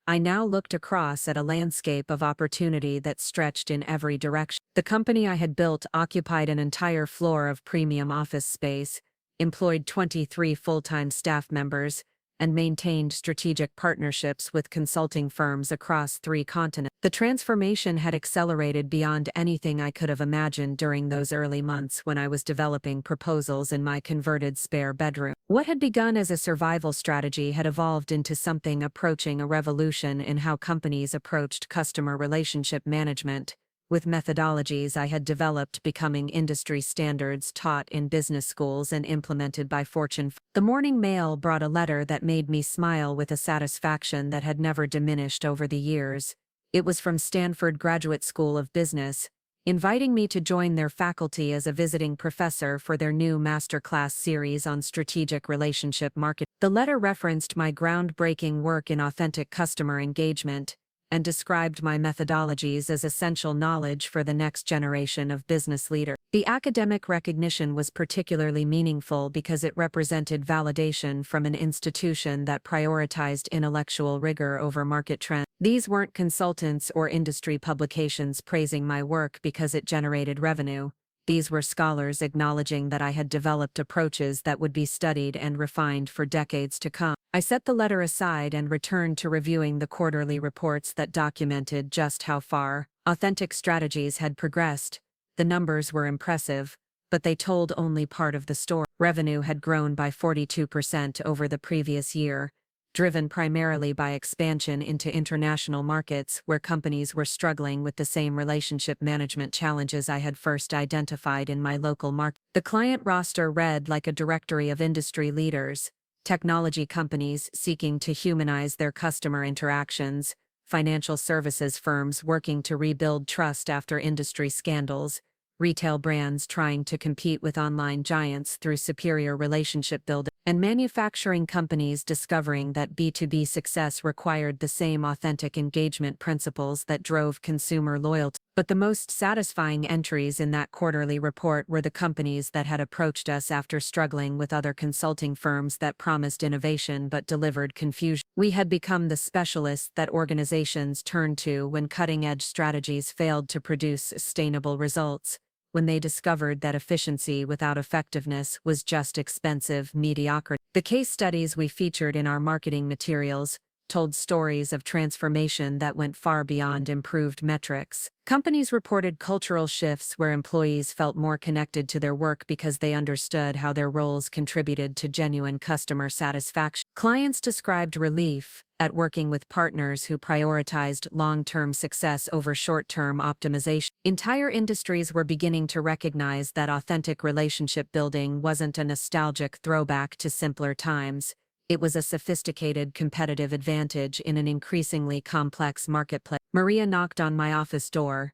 Speaker 1: I now looked across at a landscape of opportunity that stretched in every direction. The company I had built occupied an entire floor of premium office space, employed 23 full-time staff members, and maintained strategic partnerships with consulting firms across 3 continents. The transformation had accelerated beyond anything I could have imagined during those early months when I was developing proposals in my converted spare bedroom. What had begun as a survival strategy had evolved into something approaching a revolution in how companies approached customer relationship management, with methodologies I had developed becoming industry standards taught in business schools and implemented by Fortune. The morning mail brought a letter that made me smile with a satisfaction that had never diminished over the years. It was from Stanford Graduate School of Business, inviting me to join their faculty as a visiting professor for their new masterclass series on strategic relationship marketing. The letter referenced my groundbreaking work in authentic customer engagement, and described my methodologies as essential knowledge for the next generation of business leaders. The academic recognition was particularly meaningful because it represented validation from an institution that prioritized intellectual rigor over market trends. These weren't consultants or industry publications praising my work because it generated revenue. These were scholars acknowledging that I had developed approaches that would be studied and refined for decades to come. I set the letter aside and returned to reviewing the quarterly reports that documented just how far Authentic Strategies had progressed. The numbers were impressive, but they told only part of the story. Revenue had grown by 42% over the previous year, driven primarily by expansion into international markets where companies were struggling with the same relationship management challenges I had first identified in my local market. The client roster read like a directory of industry leaders: technology companies seeking to humanize their customer interactions, financial services firms working to rebuild trust after industry scandals, retail brands trying to compete with online giants through superior relationship building, and manufacturing companies discovering that B2B success required the same authentic engagement principles that drove consumer loyalty. But the most satisfying entries in that quarterly report were the companies that had approached us after struggling with other consulting firms that promised innovation but delivered confusion. We had become the specialists that organizations turned to when cutting-edge strategies failed to produce sustainable results, when they discovered that efficiency without effectiveness was just expensive mediocrity. The case studies we featured in our marketing materials told stories of transformation that went far beyond improved metrics. Companies reported cultural shifts where employees felt more connected to their work because they understood how their roles contributed to genuine customer satisfaction. Clients described relief at working with partners who prioritized long-term success over short-term optimization. Entire industries were beginning to recognize that authentic relationship building wasn't a nostalgic throwback to simpler times. It was a sophisticated competitive advantage in an increasingly complex marketplace. Maria knocked on my office door,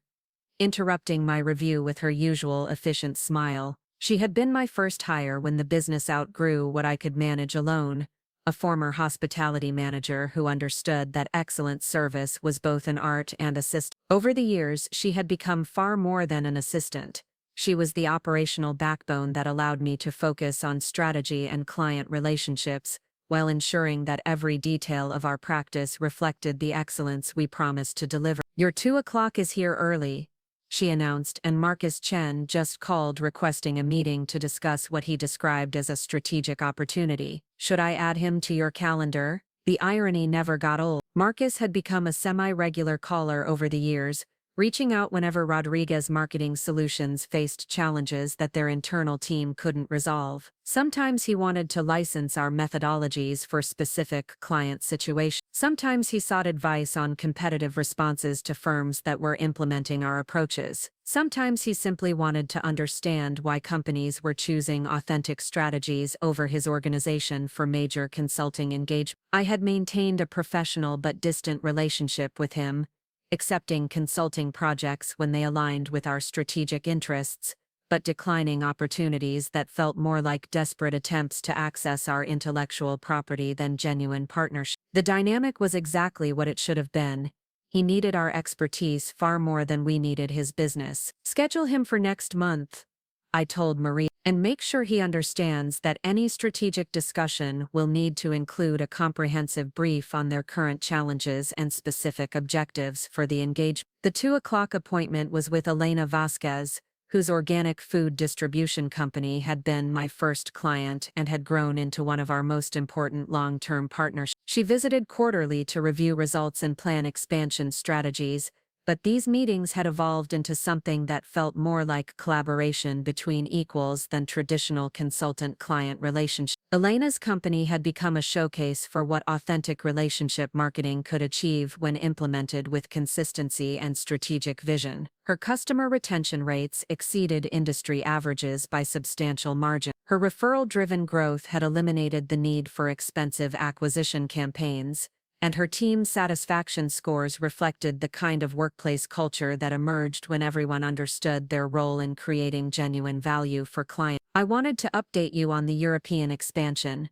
Speaker 1: interrupting my review with her usual efficient smile. She had been my first hire when the business outgrew what I could manage alone, a former hospitality manager who understood that excellent service was both an art and a system. Over the years, she had become far more than an assistant. She was the operational backbone that allowed me to focus on strategy and client relationships, while ensuring that every detail of our practice reflected the excellence we promised to deliver. "Your 2 o'clock is here early," she announced, and Chen just called requesting a meeting to discuss what he described as a strategic opportunity. "Should I add him to your calendar?" The irony never got old. Marcus had become a semi-regular caller over the years, reaching out whenever Rodriguez Marketing Solutions faced challenges that their internal team couldn't resolve. Sometimes he wanted to license our methodologies for specific client situations. Sometimes he sought advice on competitive responses to firms that were implementing our approaches. Sometimes he simply wanted to understand why companies were choosing authentic strategies over his organization for major consulting engagement. I had maintained a professional but distant relationship with him, accepting consulting projects when they aligned with our strategic interests, but declining opportunities that felt more like desperate attempts to access our intellectual property than genuine partnership. The dynamic was exactly what it should have been. He needed our expertise far more than we needed his business. "Schedule him for next month," I told Maria, "and make sure he understands that any strategic discussion will need to include a comprehensive brief on their current challenges and specific objectives for the engagement." The 2 o'clock appointment was with Elena Vasquez, whose organic food distribution company had been my first client and had grown into one of our most important long-term partnerships. She visited quarterly to review results and plan expansion strategies, but these meetings had evolved into something that felt more like collaboration between equals than traditional consultant-client relationship. Elena's company had become a showcase for what authentic relationship marketing could achieve when implemented with consistency and strategic vision. Her customer retention rates exceeded industry averages by substantial margin. Her referral-driven growth had eliminated the need for expensive acquisition campaigns, and her team's satisfaction scores reflected the kind of workplace culture that emerged when everyone understood their role in creating genuine value for clients. "I wanted to update you on the European expansion,"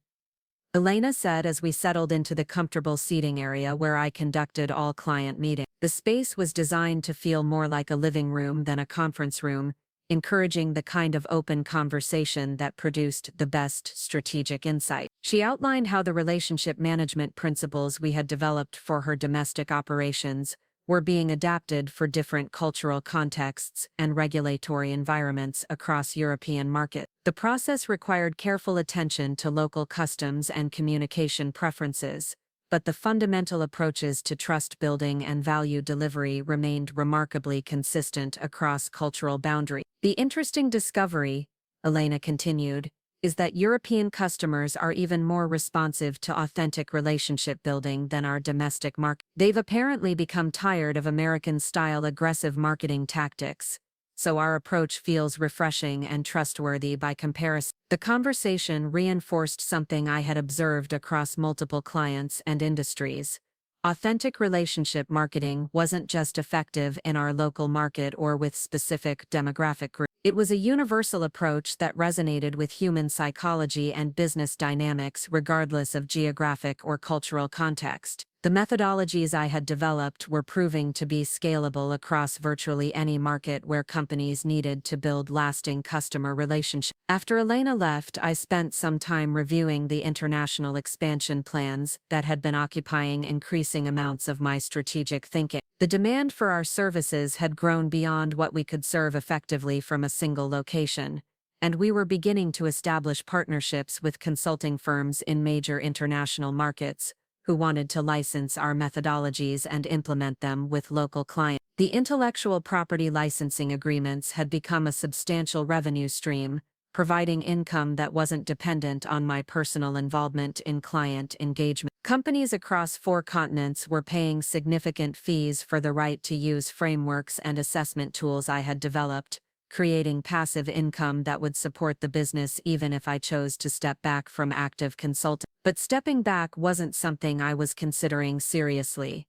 Speaker 1: Elena said as we settled into the comfortable seating area where I conducted all client meetings. The space was designed to feel more like a living room than a conference room, encouraging the kind of open conversation that produced the best strategic insight. She outlined how the relationship management principles we had developed for her domestic operations were being adapted for different cultural contexts and regulatory environments across European markets. The process required careful attention to local customs and communication preferences, but the fundamental approaches to trust building and value delivery remained remarkably consistent across cultural boundaries. "The interesting discovery," Elena continued, "is that European customers are even more responsive to authentic relationship building than our domestic market. They've apparently become tired of American-style aggressive marketing tactics, so our approach feels refreshing and trustworthy by comparison." The conversation reinforced something I had observed across multiple clients and industries. Authentic relationship marketing wasn't just effective in our local market or with specific demographic groups. It was a universal approach that resonated with human psychology and business dynamics regardless of geographic or cultural context. The methodologies I had developed were proving to be scalable across virtually any market where companies needed to build lasting customer relationships. After Elena left, I spent some time reviewing the international expansion plans that had been occupying increasing amounts of my strategic thinking. The demand for our services had grown beyond what we could serve effectively from a single location, and we were beginning to establish partnerships with consulting firms in major international markets who wanted to license our methodologies and implement them with local clients. The intellectual property licensing agreements had become a substantial revenue stream, providing income that wasn't dependent on my personal involvement in client engagement. Companies across 4 continents were paying significant fees for the right to use frameworks and assessment tools I had developed, creating passive income that would support the business even if I chose to step back from active consulting. But stepping back wasn't something I was considering seriously.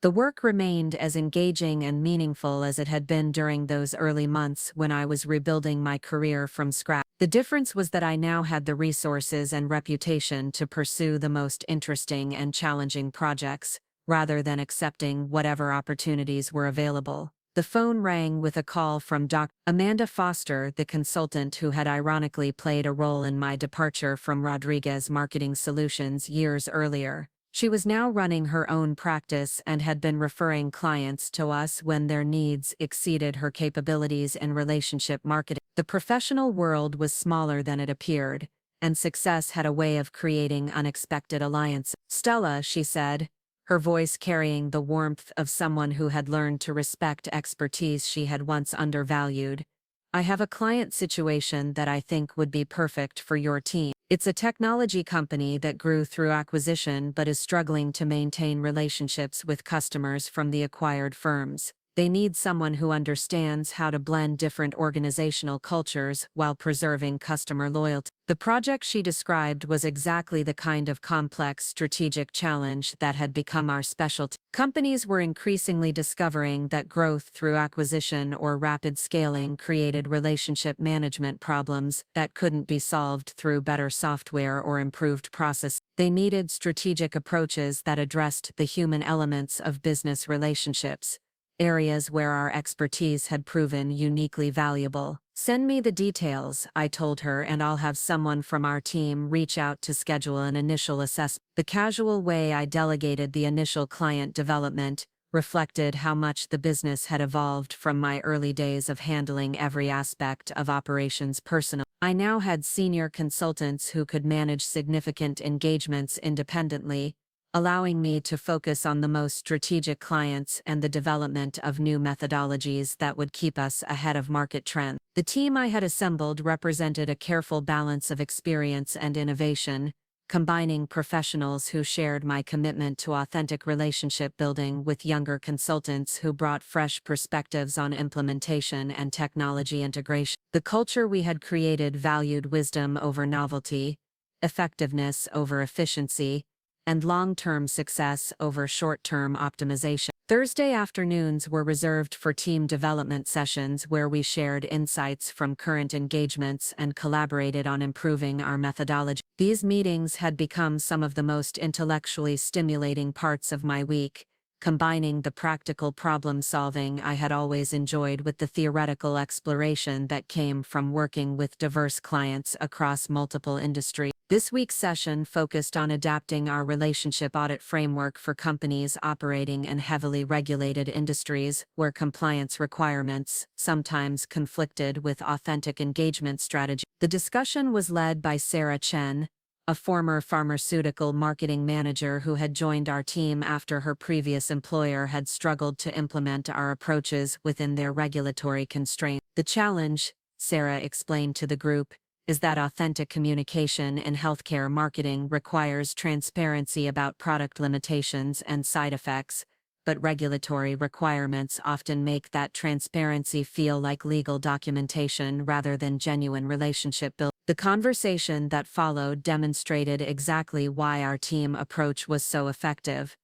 Speaker 1: The work remained as engaging and meaningful as it had been during those early months when I was rebuilding my career from scratch. The difference was that I now had the resources and reputation to pursue the most interesting and challenging projects, rather than accepting whatever opportunities were available. The phone rang with a call from Dr. Amanda Foster, the consultant who had ironically played a role in my departure from Rodriguez Marketing Solutions years earlier. She was now running her own practice and had been referring clients to us when their needs exceeded her capabilities in relationship marketing. The professional world was smaller than it appeared, and success had a way of creating unexpected alliances. "Stella," she said, her voice carrying the warmth of someone who had learned to respect expertise she had once undervalued, "I have a client situation that I think would be perfect for your team. It's a technology company that grew through acquisition but is struggling to maintain relationships with customers from the acquired firms. They need someone who understands how to blend different organizational cultures while preserving customer loyalty." The project she described was exactly the kind of complex strategic challenge that had become our specialty. Companies were increasingly discovering that growth through acquisition or rapid scaling created relationship management problems that couldn't be solved through better software or improved processes. They needed strategic approaches that addressed the human elements of business relationships, areas where our expertise had proven uniquely valuable. "Send me the details," I told her, "and I'll have someone from our team reach out to schedule an initial assessment." The casual way I delegated the initial client development reflected how much the business had evolved from my early days of handling every aspect of operations personally. I now had senior consultants who could manage significant engagements independently, allowing me to focus on the most strategic clients and the development of new methodologies that would keep us ahead of market trends. The team I had assembled represented a careful balance of experience and innovation, combining professionals who shared my commitment to authentic relationship building with younger consultants who brought fresh perspectives on implementation and technology integration. The culture we had created valued wisdom over novelty, effectiveness over efficiency, and long-term success over short-term optimization. Thursday afternoons were reserved for team development sessions where we shared insights from current engagements and collaborated on improving our methodology. These meetings had become some of the most intellectually stimulating parts of my week, combining the practical problem-solving I had always enjoyed with the theoretical exploration that came from working with diverse clients across multiple industries. This week's session focused on adapting our relationship audit framework for companies operating in heavily regulated industries where compliance requirements sometimes conflicted with authentic engagement strategy. The discussion was led by Chen, a former pharmaceutical marketing manager who had joined our team after her previous employer had struggled to implement our approaches within their regulatory constraints. "The challenge," Sarah explained to the group, "is that authentic communication in healthcare marketing requires transparency about product limitations and side effects, but regulatory requirements often make that transparency feel like legal documentation rather than genuine relationship building." The conversation that followed demonstrated exactly why our team approach was so effective.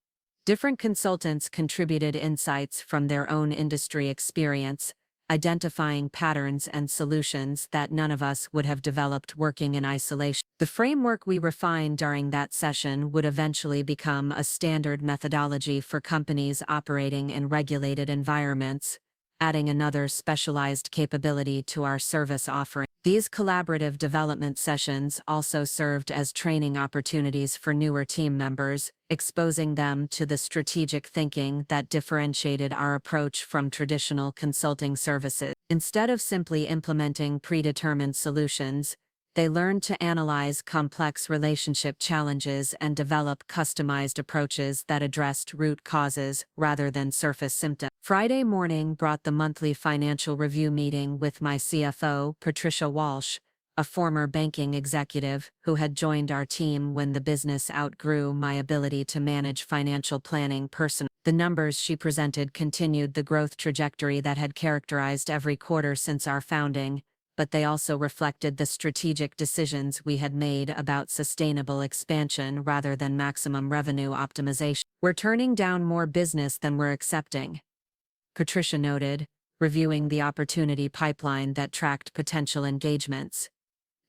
Speaker 1: Different consultants contributed insights from their own industry experience, identifying patterns and solutions that none of us would have developed working in isolation. The framework we refined during that session would eventually become a standard methodology for companies operating in regulated environments, adding another specialized capability to our service offering. These collaborative development sessions also served as training opportunities for newer team members, exposing them to the strategic thinking that differentiated our approach from traditional consulting services. Instead of simply implementing predetermined solutions, they learned to analyze complex relationship challenges and develop customized approaches that addressed root causes rather than surface symptoms. Friday morning brought the monthly financial review meeting with my CFO, Patricia Walsh, a former banking executive who had joined our team when the business outgrew my ability to manage financial planning personally. The numbers she presented continued the growth trajectory that had characterized every quarter since our founding, but they also reflected the strategic decisions we had made about sustainable expansion rather than maximum revenue optimization. "We're turning down more business than we're accepting," Patricia noted, reviewing the opportunity pipeline that tracked potential engagements.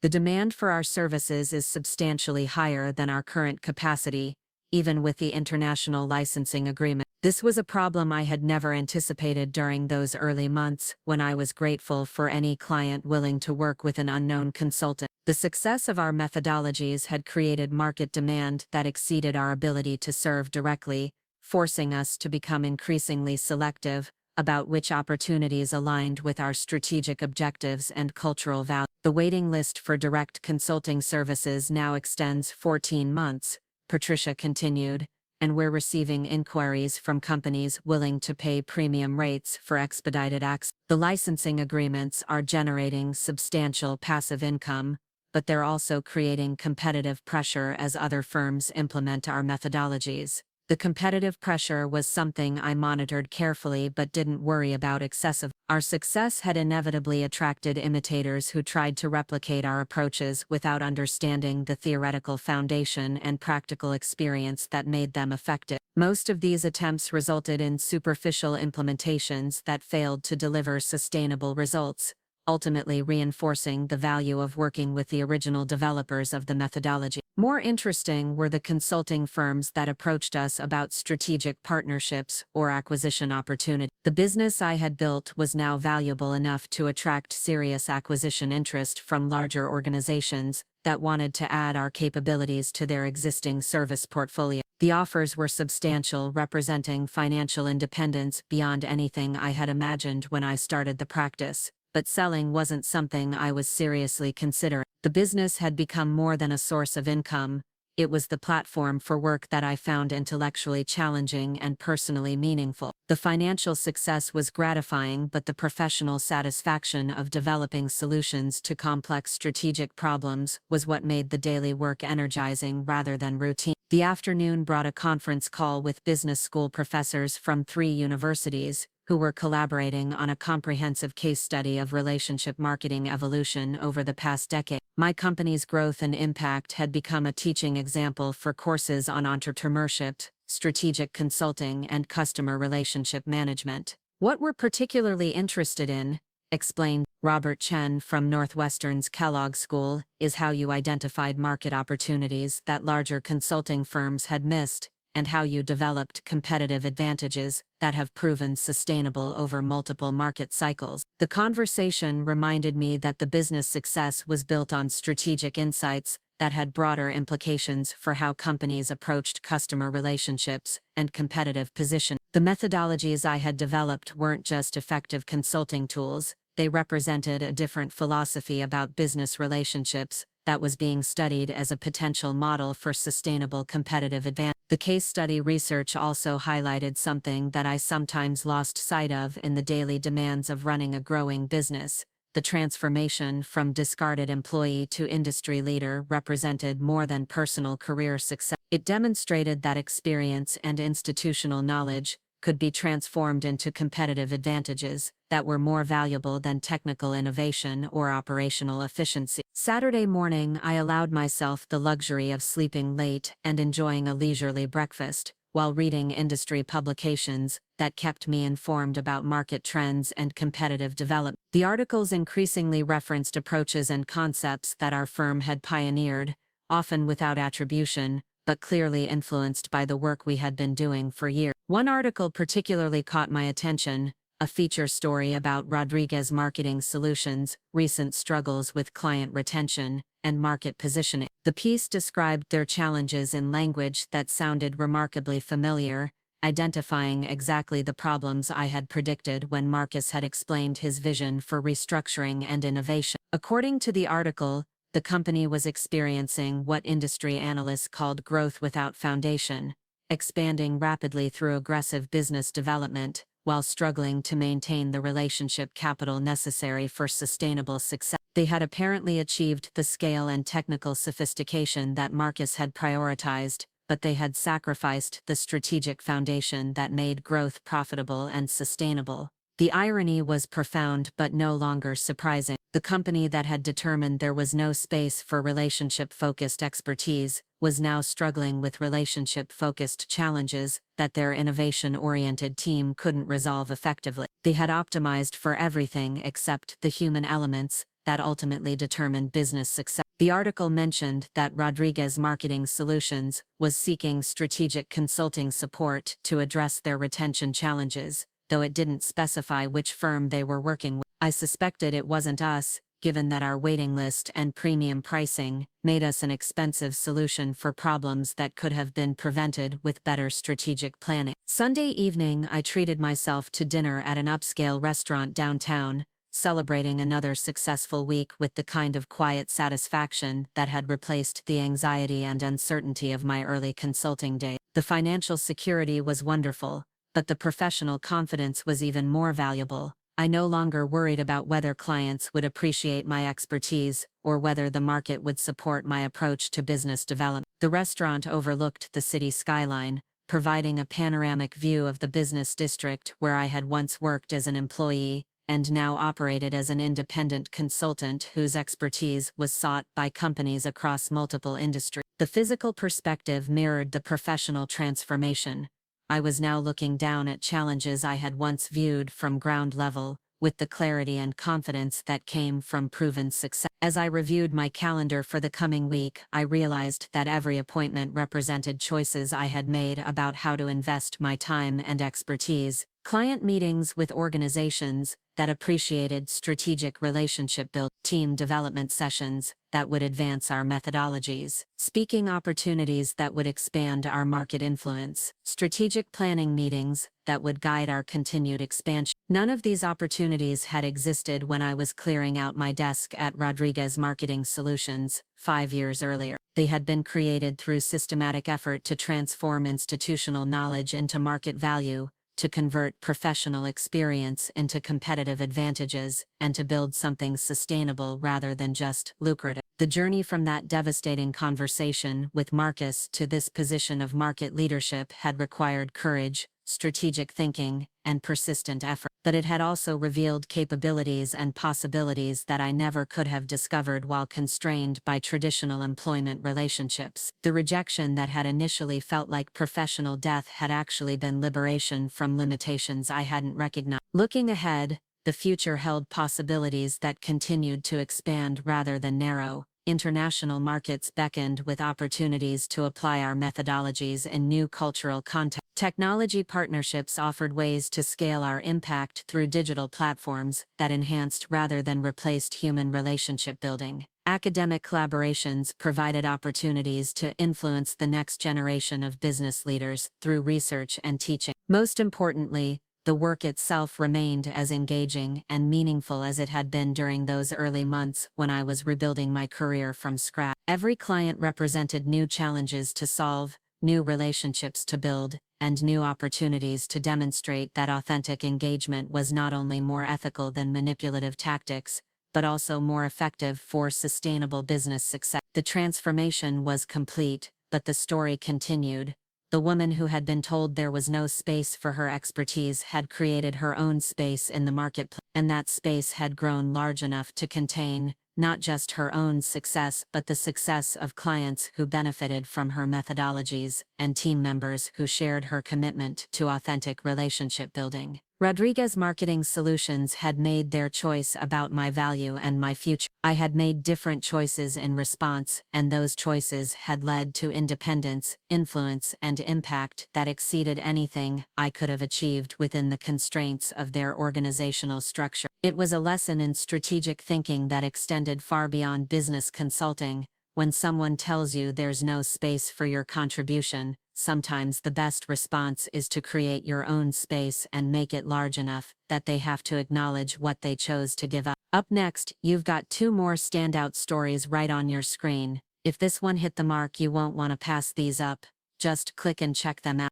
Speaker 1: "The demand for our services is substantially higher than our current capacity, even with the international licensing agreement." This was a problem I had never anticipated during those early months, when I was grateful for any client willing to work with an unknown consultant. The success of our methodologies had created market demand that exceeded our ability to serve directly, forcing us to become increasingly selective about which opportunities aligned with our strategic objectives and cultural values. "The waiting list for direct consulting services now extends 14 months, Patricia continued, "and we're receiving inquiries from companies willing to pay premium rates for expedited access. The licensing agreements are generating substantial passive income, but they're also creating competitive pressure as other firms implement our methodologies." The competitive pressure was something I monitored carefully but didn't worry about excessively. Our success had inevitably attracted imitators who tried to replicate our approaches without understanding the theoretical foundation and practical experience that made them effective. Most of these attempts resulted in superficial implementations that failed to deliver sustainable results, ultimately reinforcing the value of working with the original developers of the methodology. More interesting were the consulting firms that approached us about strategic partnerships or acquisition opportunities. The business I had built was now valuable enough to attract serious acquisition interest from larger organizations that wanted to add our capabilities to their existing service portfolio. The offers were substantial, representing financial independence beyond anything I had imagined when I started the practice. But selling wasn't something I was seriously considering. The business had become more than a source of income. It was the platform for work that I found intellectually challenging and personally meaningful. The financial success was gratifying, but the professional satisfaction of developing solutions to complex strategic problems was what made the daily work energizing rather than routine. The afternoon brought a conference call with business school professors from 3 universities, who were collaborating on a comprehensive case study of relationship marketing evolution over the past decade. My company's growth and impact had become a teaching example for courses on entrepreneurship, strategic consulting, and customer relationship management. "What we're particularly interested in," explained Robert Chen from Northwestern's Kellogg School, "is how you identified market opportunities that larger consulting firms had missed, and how you developed competitive advantages that have proven sustainable over multiple market cycles." The conversation reminded me that the business success was built on strategic insights that had broader implications for how companies approached customer relationships and competitive position. The methodologies I had developed weren't just effective consulting tools, they represented a different philosophy about business relationships that was being studied as a potential model for sustainable competitive advantage. The case study research also highlighted something that I sometimes lost sight of in the daily demands of running a growing business. The transformation from discarded employee to industry leader represented more than personal career success. It demonstrated that experience and institutional knowledge could be transformed into competitive advantages that were more valuable than technical innovation or operational efficiency. Saturday morning, I allowed myself the luxury of sleeping late and enjoying a leisurely breakfast, while reading industry publications that kept me informed about market trends and competitive development. The articles increasingly referenced approaches and concepts that our firm had pioneered, often without attribution, but clearly influenced by the work we had been doing for years. One article particularly caught my attention, a feature story about Rodriguez Marketing Solutions' recent struggles with client retention and market positioning. The piece described their challenges in language that sounded remarkably familiar, identifying exactly the problems I had predicted when Marcus had explained his vision for restructuring and innovation. According to the article, the company was experiencing what industry analysts called growth without foundation, expanding rapidly through aggressive business development, while struggling to maintain the relationship capital necessary for sustainable success. They had apparently achieved the scale and technical sophistication that Marcus had prioritized, but they had sacrificed the strategic foundation that made growth profitable and sustainable. The irony was profound but no longer surprising. The company that had determined there was no space for relationship-focused expertise was now struggling with relationship-focused challenges that their innovation-oriented team couldn't resolve effectively. They had optimized for everything except the human elements that ultimately determined business success. The article mentioned that Rodriguez Marketing Solutions was seeking strategic consulting support to address their retention challenges, though it didn't specify which firm they were working with. I suspected it wasn't us, given that our waiting list and premium pricing made us an expensive solution for problems that could have been prevented with better strategic planning. Sunday evening, I treated myself to dinner at an upscale restaurant downtown, celebrating another successful week with the kind of quiet satisfaction that had replaced the anxiety and uncertainty of my early consulting day. The financial security was wonderful, but the professional confidence was even more valuable. I no longer worried about whether clients would appreciate my expertise or whether the market would support my approach to business development. The restaurant overlooked the city skyline, providing a panoramic view of the business district where I had once worked as an employee and now operated as an independent consultant whose expertise was sought by companies across multiple industries. The physical perspective mirrored the professional transformation. I was now looking down at challenges I had once viewed from ground level, with the clarity and confidence that came from proven success. As I reviewed my calendar for the coming week, I realized that every appointment represented choices I had made about how to invest my time and expertise. Client meetings with organizations that appreciated strategic relationship building, team development sessions that would advance our methodologies, speaking opportunities that would expand our market influence, strategic planning meetings that would guide our continued expansion. None of these opportunities had existed when I was clearing out my desk at Rodriguez Marketing Solutions 5 years earlier. They had been created through systematic effort to transform institutional knowledge into market value, to convert professional experience into competitive advantages, and to build something sustainable rather than just lucrative. The journey from that devastating conversation with Marcus to this position of market leadership had required courage, strategic thinking, and persistent effort. But it had also revealed capabilities and possibilities that I never could have discovered while constrained by traditional employment relationships. The rejection that had initially felt like professional death had actually been liberation from limitations I hadn't recognized. Looking ahead, the future held possibilities that continued to expand rather than narrow. International markets beckoned with opportunities to apply our methodologies in new cultural contexts. Technology partnerships offered ways to scale our impact through digital platforms that enhanced rather than replaced human relationship building. Academic collaborations provided opportunities to influence the next generation of business leaders through research and teaching. Most importantly, the work itself remained as engaging and meaningful as it had been during those early months when I was rebuilding my career from scratch. Every client represented new challenges to solve, new relationships to build, and new opportunities to demonstrate that authentic engagement was not only more ethical than manipulative tactics, but also more effective for sustainable business success. The transformation was complete, but the story continued. The woman who had been told there was no space for her expertise had created her own space in the marketplace, and that space had grown large enough to contain, not just her own success but the success of clients who benefited from her methodologies and team members who shared her commitment to authentic relationship building. Rodriguez Marketing Solutions had made their choice about my value and my future. I had made different choices in response, and those choices had led to independence, influence, and impact that exceeded anything I could have achieved within the constraints of their organizational structure. It was a lesson in strategic thinking that extended far beyond business consulting. When someone tells you there's no space for your contribution, sometimes the best response is to create your own space and make it large enough that they have to acknowledge what they chose to give up. Up next, you've got two more standout stories right on your screen. If this one hit the mark, you won't want to pass these up. Just click and check them out.